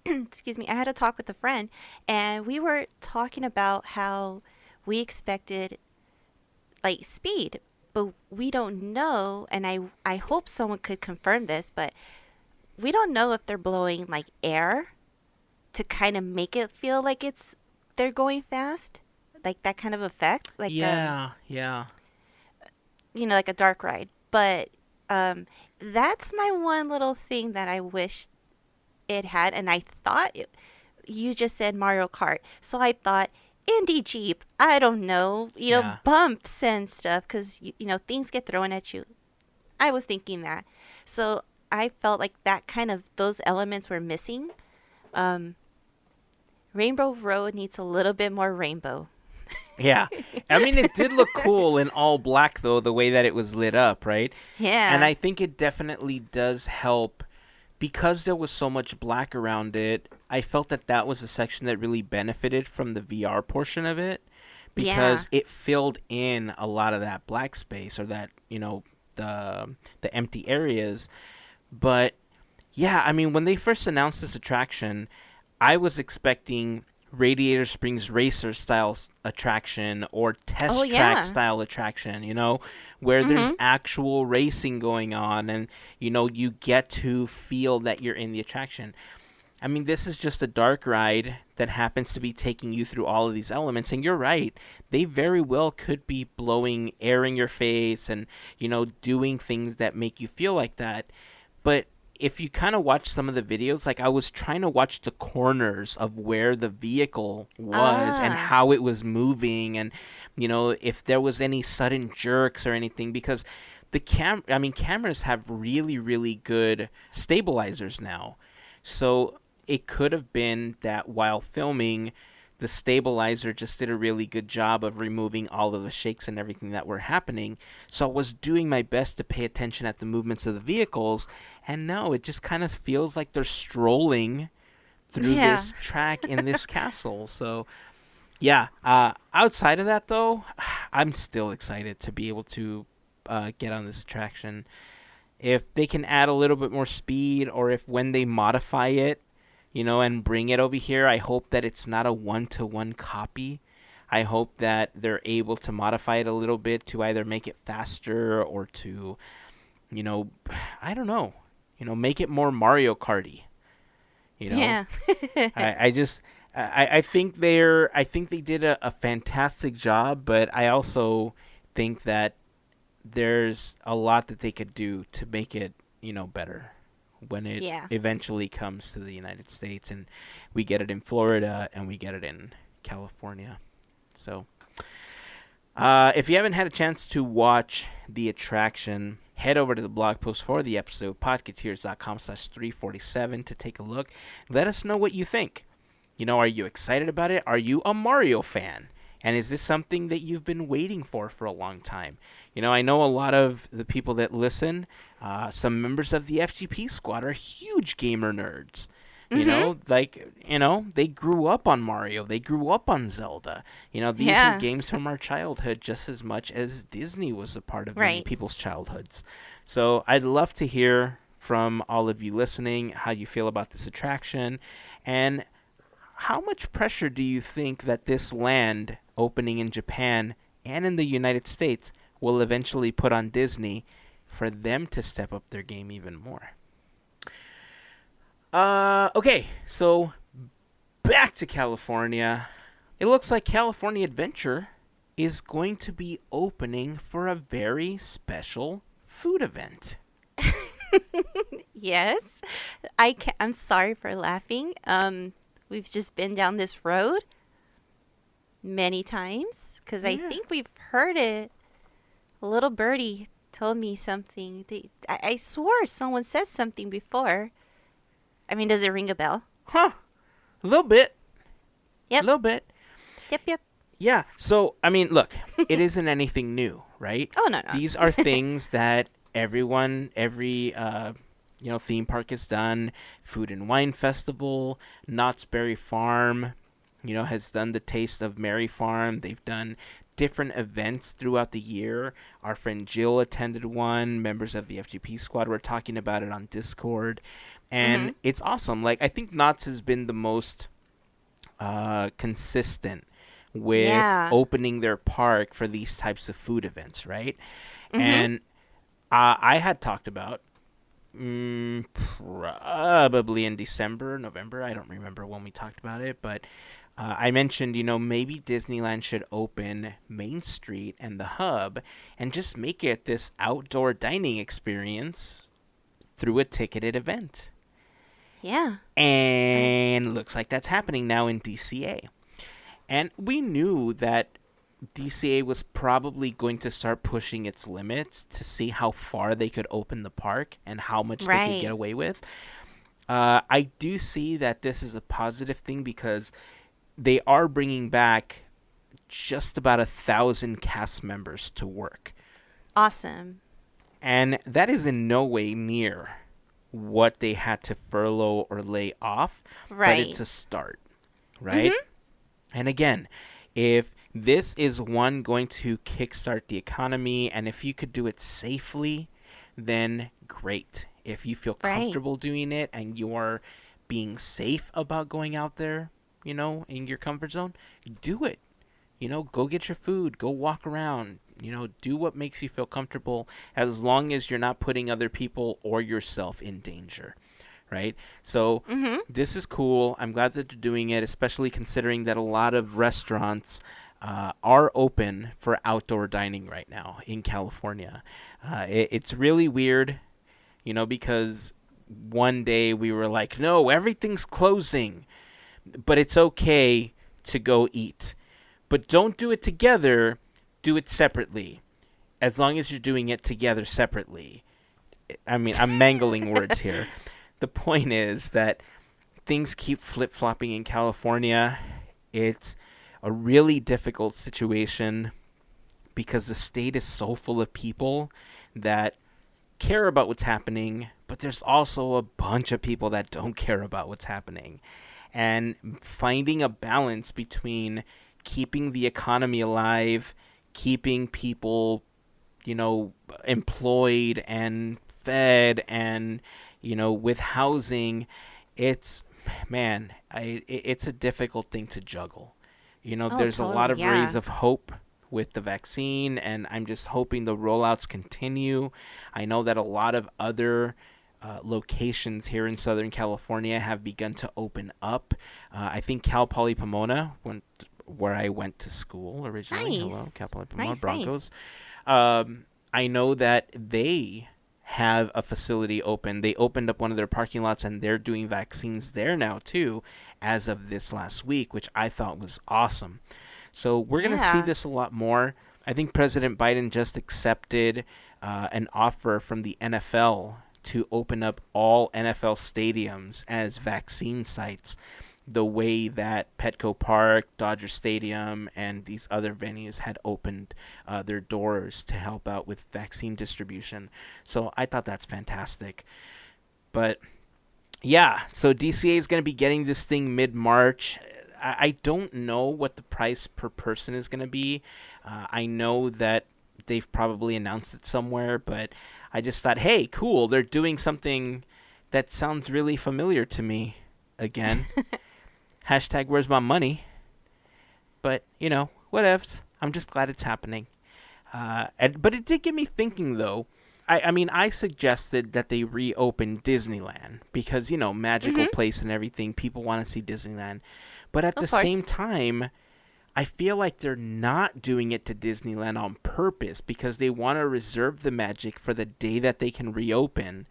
excuse me, I had a talk with a friend, and we were talking about how we expected like speed, but we don't know, and I hope someone could confirm this, but we don't know if they're blowing like air to kind of make it feel like they're going fast, like that kind of effect, like Yeah, yeah. like a dark ride. But um that's my one little thing that I wish it had, and I thought you just said Mario Kart, so I thought Indy Jeep. I don't know, Yeah. bumps and stuff, because things get thrown at you. I was thinking that, so I felt like that kind of those elements were missing. Um, Rainbow Road needs a little bit more rainbow. Yeah. I mean, it did look cool in all black, though, the way that it was lit up, right? And Yeah, I think it definitely does help because there was so much black around it. I felt that that was a section that really benefited from the VR portion of it yeah. because it filled in a lot of that black space, or that, the empty areas. But yeah, I mean, when they first announced this attraction, I was expecting Radiator Springs Racer style attraction or Oh test track yeah. style attraction, where there's Mhm. actual racing going on, and you get to feel that you're in the attraction. I mean, this is just a dark ride that happens to be taking you through all of these elements, and you're right. They very well could be blowing air in your face and, doing things that make you feel like that. But if you kind of watch some of the videos, like I was trying to watch the corners of where the vehicle was and Ah, how it was moving, and if there was any sudden jerks or anything, because cameras have really, really good stabilizers now. So it could have been that while filming, the stabilizer just did a really good job of removing all of the shakes and everything that were happening. So I was doing my best to pay attention at the movements of the vehicles, and no, it just kind of feels like they're strolling through yeah. this track in this castle. So yeah, outside of that though, I'm still excited to be able to get on this attraction. If they can add a little bit more speed, or if when they modify it, and bring it over here, I hope that it's not a one-to-one copy. I hope that they're able to modify it a little bit to either make it faster or to, you know, I don't know, make it more Mario Karty. You know, Yeah. I just I think they did a fantastic job, but I also think that there's a lot that they could do to make it, better when it Yeah. eventually comes to the United States and we get it in Florida and we get it in California. So, if you haven't had a chance to watch the attraction, head over to the blog post for the episode, podketeers.com/347, to take a look. Let us know what you think. Are you excited about it? Are you a Mario fan? And is this something that you've been waiting for a long time? I know a lot of the people that listen, some members of the FGP Squad are huge gamer nerds. Mhm. They grew up on Mario. They grew up on Zelda. These are Yeah. games from our childhood just as much as Disney was a part of many Right. people's childhoods. So I'd love to hear from all of you listening how you feel about this attraction, and how much pressure do you think that this land opening in Japan and in the United States will eventually put on Disney for them to step up their game even more? Okay, so back to California. It looks like California Adventure is going to be opening for a very special food event. Yes. I'm sorry for laughing. We've just been down this road many times because I Yeah. think we've heard it. A little birdie told me something. I swore someone said something before. I mean, does it ring a bell? Huh. A little bit. A Yep. little bit. Yep. Yep. Yeah. So, look, it isn't anything new, right? Oh, no, These are no. things that every theme park has done. Food and Wine Festival, Knott's Berry Farm, has done the Taste of Mary Farm. They've done different events throughout the year. Our friend Jill attended one. Members of the FGP Squad were talking about it on Discord. And Mhm. it's awesome. Like, I think Knott's has been the most consistent with Yeah. opening their park for these types of food events, right? Mhm. And I had talked about probably in December, November. I don't remember when we talked about it, but I mentioned, maybe Disneyland should open Main Street and the Hub and just make it this outdoor dining experience through a ticketed event. Yeah. I, And looks like that's happening now in DCA. And we knew that DCA was probably going to start pushing its limits to see how far they could open the park and how much they could get right. away with. I do see that this is a positive thing because they are bringing back just about 1,000 cast members to work. Awesome. And that is in no way near what they had to furlough or lay off, but Right. it's a start, right? Mhm. And again, if this is one going to kickstart the economy, and if you could do it safely, then great. If you feel Right. comfortable doing it and you are being safe about going out there, in your comfort zone, do it. Go get your food, go walk around, do what makes you feel comfortable as long as you're not putting other people or yourself in danger, right? So Mhm. this is cool. I'm glad that they're doing it, especially considering that a lot of restaurants are open for outdoor dining right now in California. It's really weird, because one day we were like, no, everything's closing, but it's okay to go eat. But don't do it together, do it separately. As long as you're doing it together separately. I mean, I'm mangling words here. The point is that things keep flip flopping in California. It's a really difficult situation because the state is so full of people that care about what's happening, but there's also a bunch of people that don't care about what's happening. And finding a balance between keeping the economy alive, keeping people, employed and fed and, with housing, it's, man, it's a difficult thing to juggle. Oh, There's a lot totally. of rays Yeah. of hope with the vaccine, and I'm just hoping the rollouts continue. I know that a lot of other locations here in Southern California have begun to open up. I think Cal Poly Pomona, where I went to school originally, hello, Cal Nice. Poly Pomona Nice, nice. Broncos. I know that they have a facility open. They opened up one of their parking lots and they're doing vaccines there now too, as of this last week, which I thought was awesome. So we're going to see Yeah. this a lot more. I think President Biden just accepted an offer from the NFL to open up all NFL stadiums as vaccine sites, the way that Petco Park, Dodger Stadium, and these other venues had opened their doors to help out with vaccine distribution. So I thought that's fantastic. But yeah, so DCA is going to be getting this thing mid March. I don't know what the price per person is going to be. I know that they've probably announced it somewhere, but I just thought, hey, cool, they're doing something that sounds really familiar to me again. Hashtag where's my money? But, whatever. I'm just glad it's happening. But it did get me thinking, though. I mean, I suggested that they reopen Disneyland because, magical Mhm. place and everything. People want to see Disneyland. But at the Of same course. time, I feel like they're not doing it to Disneyland on purpose because they want to reserve the magic for the day that they can reopen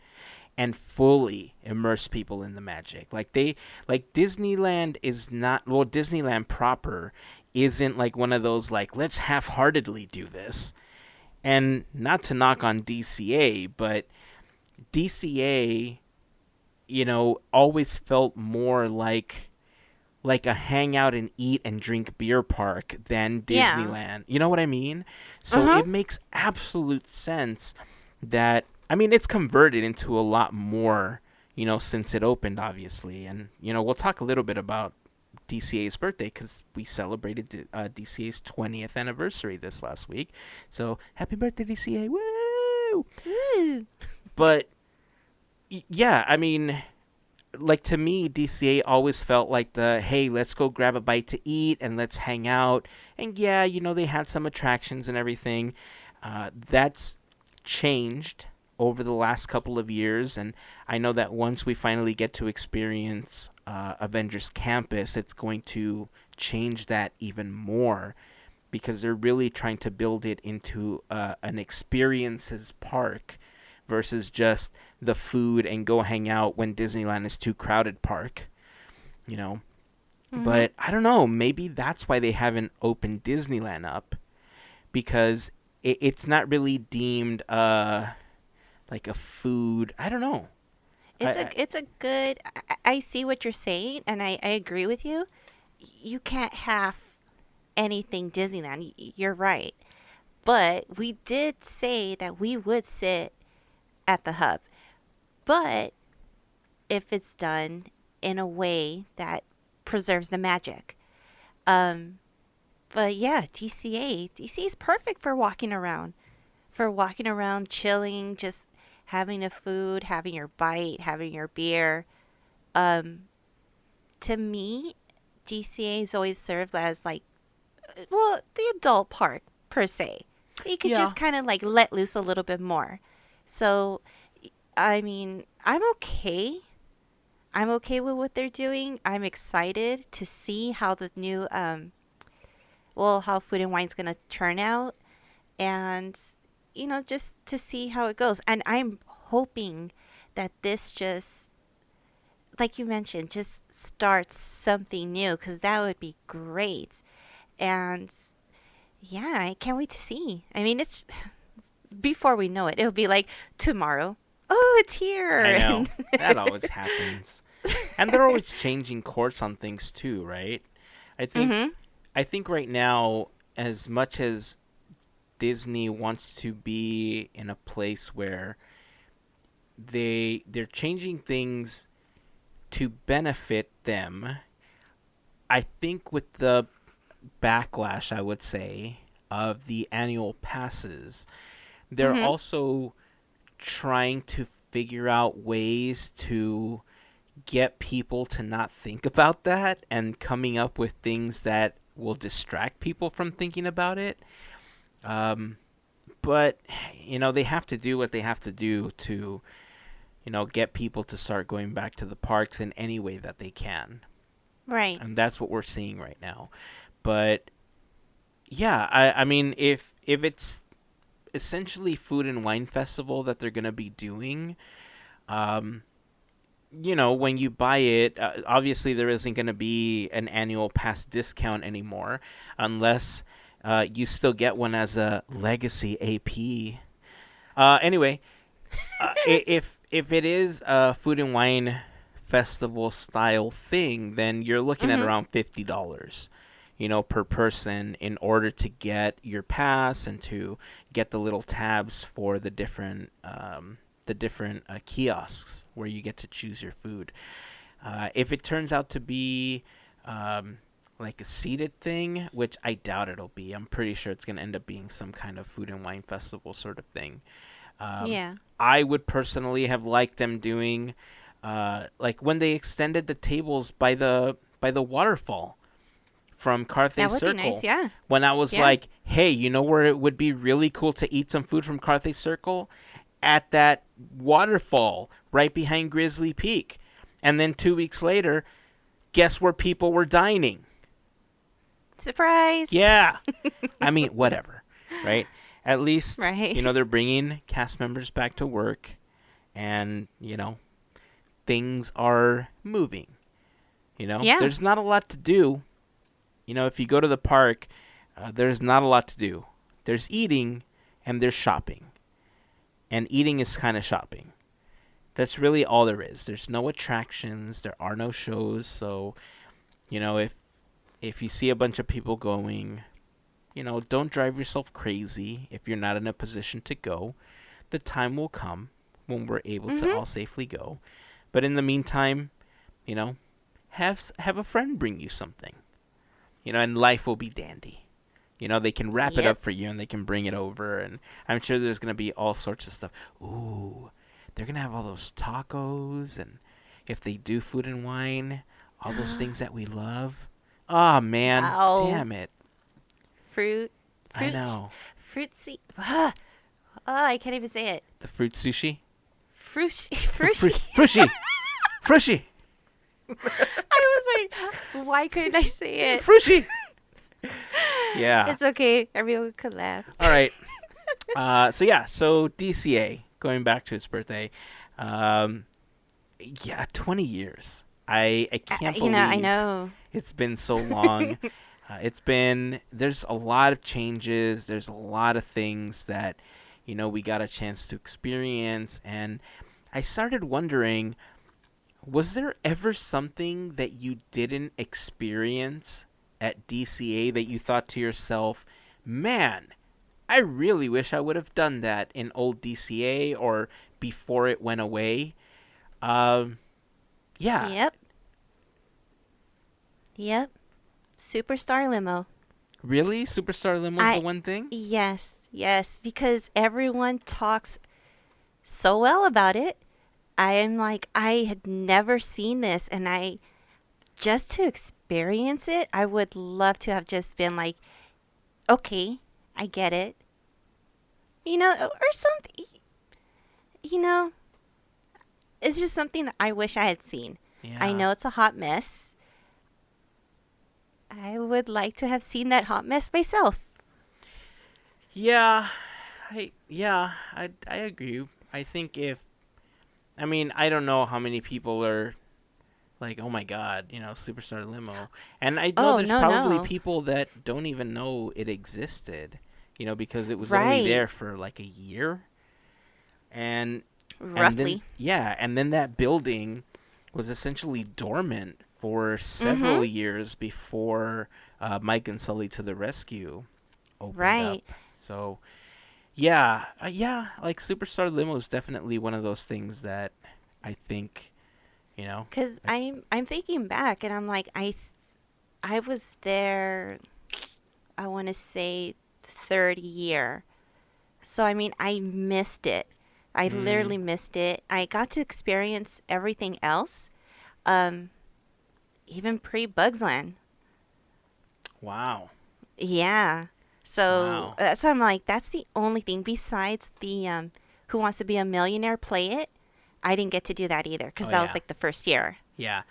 and fully immerse people in the magic. Like Disneyland is not, well, Disneyland proper isn't like one of those like let's half-heartedly do this. And not to knock on DCA, but DCA, always felt more like a hang out and eat and drink beer park than Yeah. Disneyland. You know what I mean? Uh So huh. it makes absolute sense that, I mean, it's converted into a lot more, since it opened, obviously. And, we'll talk a little bit about DCA's birthday because we celebrated DCA's 20th anniversary this last week. So happy birthday, DCA. Woo! Woo. But yeah, I mean, like to me, DCA always felt like the hey, let's go grab a bite to eat and let's hang out. And yeah, they had some attractions and everything. That's changed over the last couple of years, and I know that once we finally get to experience Avengers Campus, it's going to change that even more because they're really trying to build it into an experiences park versus just the food and go hang out when Disneyland is too crowded park, you know. Mhm. But I don't know, maybe that's why they haven't opened Disneyland up because it's not really deemed like a food. I don't know. It's a good. I see what you're saying, and I agree with you. You can't have anything Disneyland. You're right. But we did say that we would sit at the hub. But if it's done in a way that preserves the magic. Um, but yeah, DCA is perfect for walking around. For walking around, chilling, just having a food, having your bite, having your beer. Um, to me, DCA is always served as like, well, the adult park per se. You could Yeah. just kind of like let loose a little bit more. So, I mean, I'm okay with what they're doing. I'm excited to see how the new, well, how Food and Wine's going to turn out. And, just to see how it goes. And I'm hoping that this just, like you mentioned, just starts something new because that would be great. And yeah, I can't wait to see. I mean, it's before we know it, it'll be like tomorrow. Oh, it's here. I And know. That always happens. And they're always changing course on things too, right? I think mm-hmm. I think right now, as much as Disney wants to be in a place where they're changing things to benefit them, I think with the backlash, I would say, of the annual passes, they're Mm-hmm. also trying to figure out ways to get people to not think about that and coming up with things that will distract people from thinking about it. Um, but they have to do what they have to do to get people to start going back to the parks in any way that they can, Right. and that's what we're seeing right now. But yeah, I mean, if it's essentially food and wine festival that they're gonna be doing, um, when you buy it, obviously there isn't going to be an annual pass discount anymore unless you still get one as a legacy AP. Anyway, if it is a food and wine festival style thing, then you're looking at Mm-hmm. around $50, per person in order to get your pass and to get the little tabs for the different kiosks where you get to choose your food. If it turns out to be like a seated thing, which I doubt it'll be, I'm pretty sure it's going to end up being some kind of food and wine festival sort of thing. Yeah. I would personally have liked them doing like when they extended the tables by the waterfall from Carthay That would be nice. Circle. Yeah. When I was Yeah. like, hey, you know where it would be really cool to eat some food from Carthay Circle? At that waterfall right behind Grizzly Peak. And then 2 weeks later, guess where people were dining? Surprise. Yeah. I mean, whatever, right? At least, Right. they're bringing cast members back to work and, things are moving. Yeah. There's not a lot to do. If you go to the park, there's not a lot to do. There's eating and there's shopping. And eating is kind of shopping. That's really all there is. There's no attractions. There are no shows. So, if you see a bunch of people going, don't drive yourself crazy if you're not in a position to go. The time will come when we're able to Mm-hmm. all safely go. But in the meantime, you know, have a friend bring you something. And life will be dandy. They can wrap it Yep. up for you and they can bring it over. And I'm sure there's going to be all sorts of stuff. Ooh, they're going to have all those tacos. And if they do food and wine, all those things that we love. Oh, man. Wow. Damn it. Fruit. I Fruit. know. Fruitsy. Oh, I can't even say it. The fruit sushi? Frushi. Frushy. Frushy. I was like, why couldn't I say it? Frushy. Yeah. It's okay. Everyone could laugh. All right. So DCA, going back to its birthday, yeah, 20 years. I can't believe I know. it's been so long. There's a lot of changes. There's a lot of things that, we got a chance to experience. And I started wondering, was there ever something that you didn't experience at DCA that you thought to yourself, man, I really wish I would have done that in old DCA or before it went away? Yeah. Yep. Yep. Superstar limo. Really? Superstar Limo's I the one thing? yes, because everyone talks so well about it. I am like, I had never seen this, and I just to experience it, I would love to have just been like, okay, I get it, or something. You know, it's just something that I wish I had seen. Yeah. I know it's a hot mess. I would like to have seen that hot mess myself. Yeah. I agree. I think if I mean, I don't know how many people are like, oh my god, Superstar Limo. And I know Oh, there's no, probably no. people that don't even know it existed, because it was only Right. there for like a year. And then Roughly. yeah, and then that building was essentially dormant for Mm-hmm. several years before Mike and Sully to the Rescue opened up. Right. So yeah, yeah, like Superstar Limo is definitely one of those things that I think, you know, Cause like, I'm thinking back and I'm like I was there. I want to say third year. So I mean I missed it. I mm, literally missed it. I got to experience everything else. Um, even pre Bugsland. wow, Yeah. So wow, that's why I'm like, that's the only thing besides the Who Wants to Be a Millionaire play it. I didn't get to do that either because oh that was yeah, like the first year. yeah.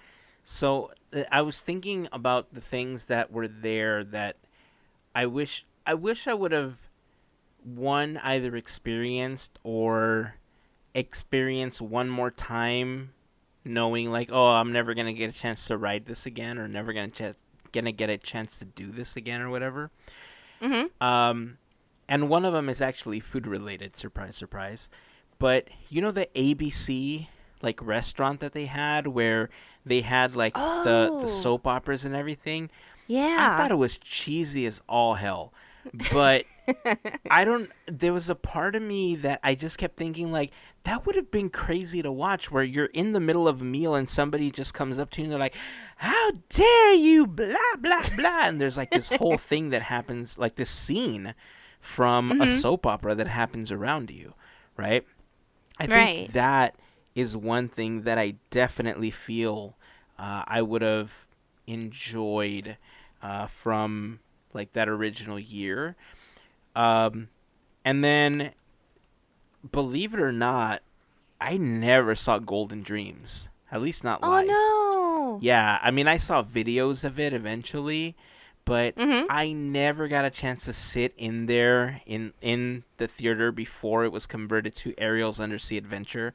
So I was thinking about the things that were there that I wish I would have one either experienced or experienced one more time, knowing like, oh, I'm never gonna get a chance to ride this again, or never gonna get a chance to do this again, or whatever. Mm-hmm. Um, and one of them is actually food related. Surprise, surprise. But the ABC like restaurant that they had where they had like the Oh, soap operas and everything. I yeah. thought it was cheesy as all hell, but I don't. There was a part of me that I just kept thinking like that would have been crazy to watch, where you're in the middle of a meal and somebody just comes up to you and they're like, "How dare you!" Blah blah blah, and there's like this whole thing that happens, like this scene from a Mm-hmm. soap opera that happens around you, right? I think Right. that is one thing that I definitely feel I would have enjoyed from like that original year. Um, and then, believe it or not, I never saw Golden Dreams. At least not Oh live. no. Yeah, I mean, I saw videos of it eventually, but Mm-hmm. I never got a chance to sit in there in the theater before it was converted to Ariel's Undersea Adventure.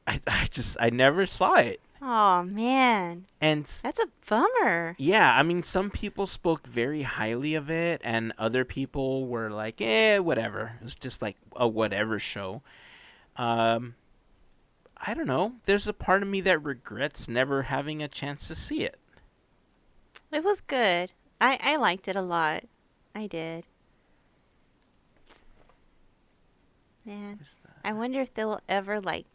I never saw it. Oh man, And that's a bummer. yeah, I mean, some people spoke very highly of it, and other people were like, whatever. It was just like a whatever show. Um, I don't know. There's a part of me that regrets never having a chance to see it. It was good. I liked it a lot. I did. Man, Where's I wonder if they'll ever like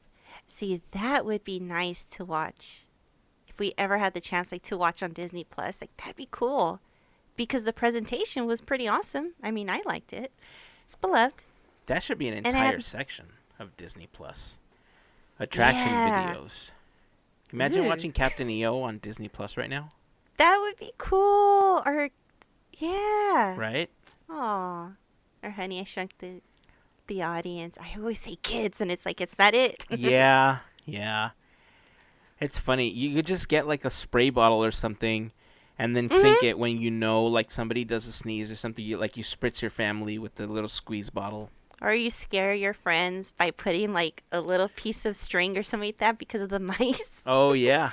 see that would be nice to watch. If we ever had the chance like to watch on Disney Plus, like that'd be cool. Because the presentation was pretty awesome. I mean, I liked it. It's beloved. That should be an And I entire had section of Disney Plus. Attraction yeah. videos. Imagine Ooh. watching Captain EO on Disney Plus right now, That would be cool. Or yeah. right? Aw. Or Honey, I Shrunk the Audience. I always say kids and it's like it's not it. Yeah, yeah. It's funny. You could just get like a spray bottle or something and then sync Mhm. it when like somebody does a sneeze or something. You spritz your family with the little squeeze bottle. Or you scare your friends by putting like a little piece of string or something like that because of the mice. Oh, yeah.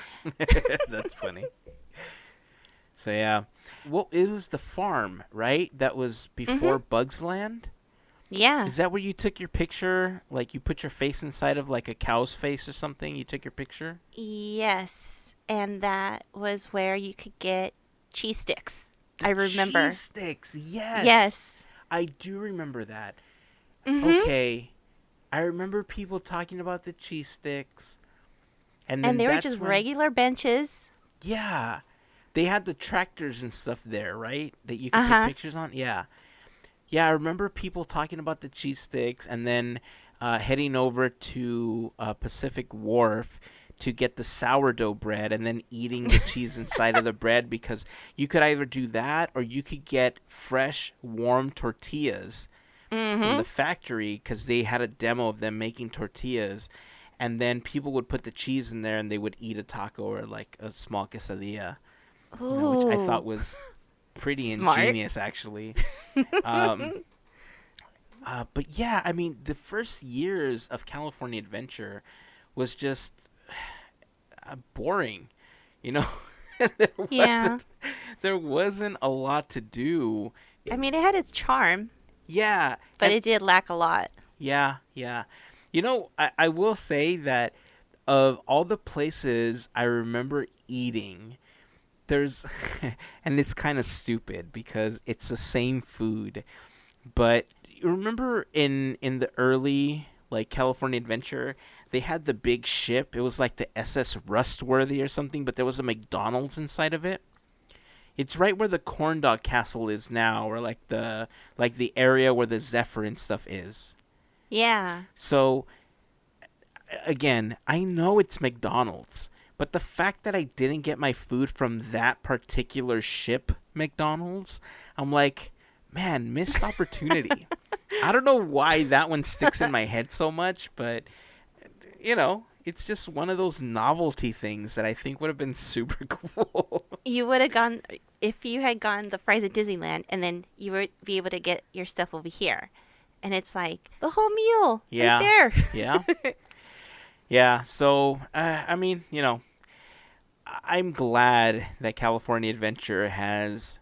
That's funny. So, yeah. Well, it was the farm, right? That was Mhm. before Bugs Land? Yeah. Is that where you took your picture? Like you put your face inside of like a cow's face or something? You took your picture? Yes. And that was where you could get cheese sticks. The I cheese remember. sticks. Yes. Yes. I do remember that. Mhm. Okay. I remember people talking about the cheese sticks. And And then they were that's just when, regular benches. yeah, they had the tractors and stuff there, right? That you could take Uh-huh. pictures on. Yeah. Yeah, I remember people talking about the cheese sticks and then heading over to Pacific Wharf to get the sourdough bread and then eating the cheese inside of the bread, because you could either do that or you could get fresh, warm tortillas from the Mhm. factory, because they had a demo of them making tortillas. And then people would put the cheese in there and they would eat a taco or like a small quesadilla, which I thought Ooh. was pretty Smart. ingenious, actually. Um, but yeah, I mean, the first years of California Adventure was just boring, you know. there Yeah. wasn't there wasn't a lot to do. I mean, it had its charm, Yeah, but and it did lack a lot. yeah, yeah. You know, I will say that of all the places I remember eating, there's and it's kind of stupid because it's the same food, but you remember in the early like California Adventure, they had the big ship. It was like the SS Rustworthy or something, but there was a McDonald's inside of it. It's right where the corn dog castle is now, or like the area where the Zephyr and stuff is. Yeah. So again, I know it's McDonald's, but the fact that I didn't get my food from that particular ship McDonald's, I'm like, man, missed opportunity. I don't know why that one sticks in my head so much, but it's just one of those novelty things that I think would have been super cool. You would have gone if you had gone the fries at Disneyland, and then you would be able to get your stuff over here, and it's like the whole meal Yeah. right there. Yeah. Yeah. So, I mean, I'm glad that California Adventure has,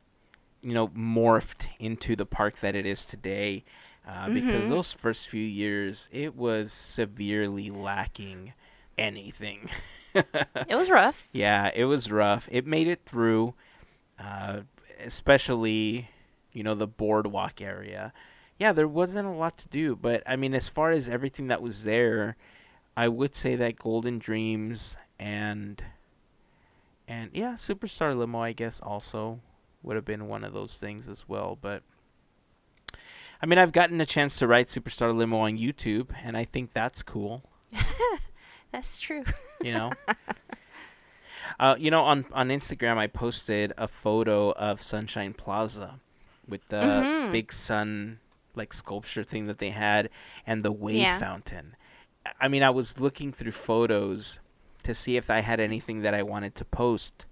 morphed into the park that it is today. Because Mhm. those first few years, it was severely lacking anything. It was rough. Yeah, it was rough. It made it through, uh, especially, the boardwalk area. Yeah, there wasn't a lot to do, but I mean, as far as everything that was there, I would say that Golden Dreams and yeah, Superstar Limo, I guess, also would have been one of those things as well. But I mean, I've gotten a chance to ride Superstar Limo on YouTube, and I think that's cool. That's true. You know, on Instagram, I posted a photo of Sunshine Plaza with the Mhm. big sun like sculpture thing that they had and the wave Yeah. fountain. I mean, I was looking through photos to see if I had anything that I wanted to post.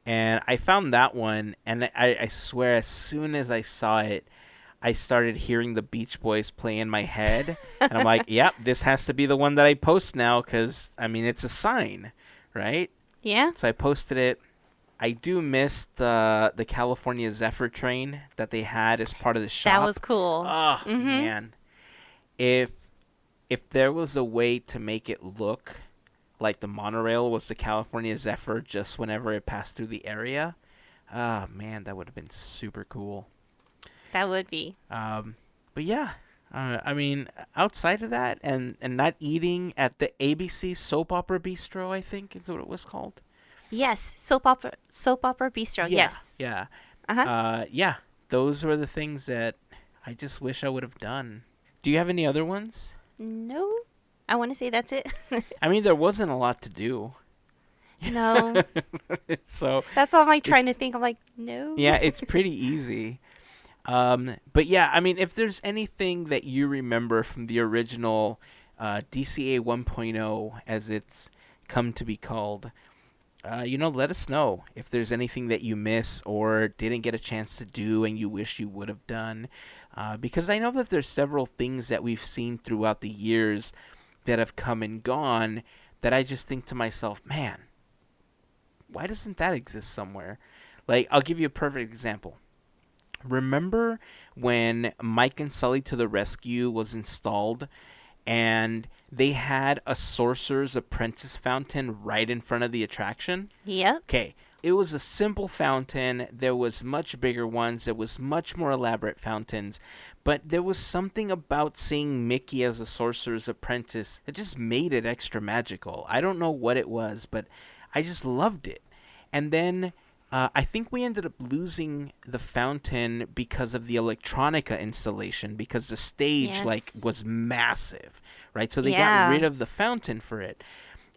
And I found that one, and I swear, as soon as I saw it, I started hearing the Beach Boys play in my head. And I'm like, yep, this has to be the one that I post now because, I mean, it's a sign, right? Yeah. So I posted it. I do miss the California Zephyr train that they had as part of the shop. That was cool. Oh, Mhm. man. If there was a way to make it look like the monorail was the California Zephyr just whenever it passed through the area, man, that would have been super cool. That would be. But yeah, I mean, outside of that, and not eating at the ABC Soap Opera Bistro, I think is what it was called. Yes, soap opera bistro. Yeah, Yes. yeah, Uh-huh. yeah. Those were the things that I just wish I would have done. Do you have any other ones? No. I want to say that's it. I mean, there wasn't a lot to do. No. So That's all I'm like trying to think. I'm like, no. yeah, it's pretty easy. But yeah, I mean, if there's anything that you remember from the original DCA 1.0, as it's come to be called, let us know if there's anything that you miss or didn't get a chance to do and you wish you would have done. Because I know that there's several things that we've seen throughout the years that have come and gone that I just think to myself, man, why doesn't that exist somewhere? Like, I'll give you a perfect example. Remember when Mike and Sully to the Rescue was installed and they had a Sorcerer's Apprentice fountain right in front of the attraction? Yep. Okay, it was a simple fountain. There was much bigger ones. There was much more elaborate fountains. But there was something about seeing Mickey as a Sorcerer's Apprentice that just made it extra magical. I don't know what it was, but I just loved it. And then I think we ended up losing the fountain because of the electronica installation because the stage Yes. was massive, right? So they got Yeah. rid of the fountain for it.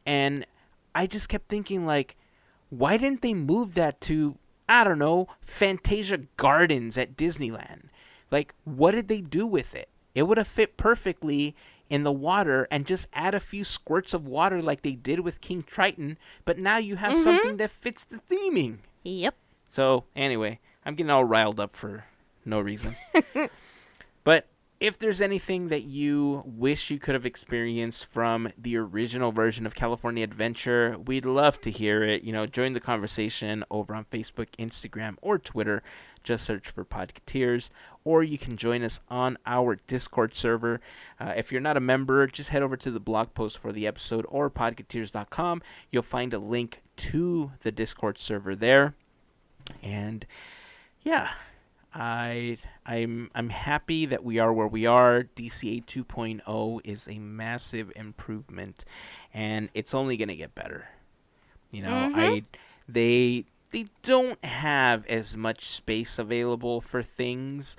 And I just kept thinking like, why didn't they move that to, I don't know, Fantasia Gardens at Disneyland? Like, what did they do with it? It would have fit perfectly in the water and just add a few squirts of water like they did with King Triton, but now you have something that fits the theming. Yep. So, anyway, I'm getting all riled up for no reason. But If there's anything that you wish you could have experienced from the original version of California Adventure, we'd love to hear it. Join the conversation over on Facebook, Instagram, or Twitter. Just search for Podketeers, or you can join us on our Discord server. If you're not a member, just head over to the blog post for the episode or podketeers.com. You'll find a link to the Discord server there. And yeah, I'm happy that we are where we are. DCA 2.0 is a massive improvement, and it's only gonna get better. They don't have as much space available for things,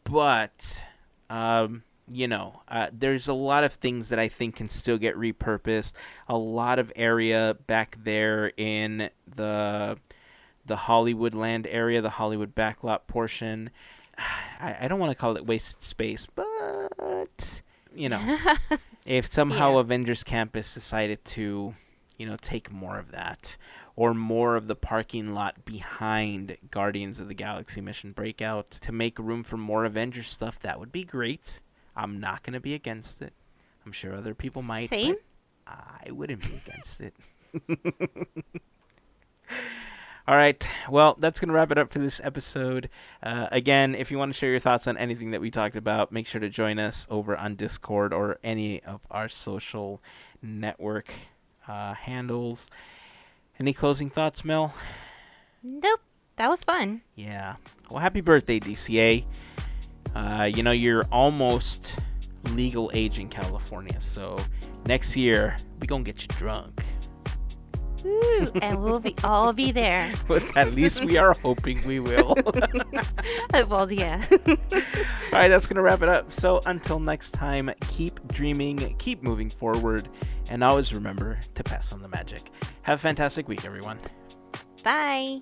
but there's a lot of things that I think can still get repurposed. A lot of area back there in the Hollywood land area, the Hollywood backlot portion. I don't want to call it wasted space, but if somehow Avengers Campus decided to, take more of that, or more of the parking lot behind Guardians of the Galaxy Mission Breakout to make room for more Avengers stuff, that would be great. I'm not going to be against it. I'm sure other people might. Same. But I wouldn't be against it. All right, well, that's going to wrap it up for this episode. Again, if you want to share your thoughts on anything that we talked about, make sure to join us over on Discord or any of our social network handles. Any closing thoughts, Mel? Nope. That was fun. Yeah. Well, happy birthday, DCA. You're almost legal age in California, so next year, we going to get you drunk. Woo, and we'll all be there. But at least we are hoping we will. Well, yeah. All right, that's going to wrap it up. So until next time, keep dreaming, keep moving forward, and always remember to pass on the magic. Have a fantastic week, everyone. Bye.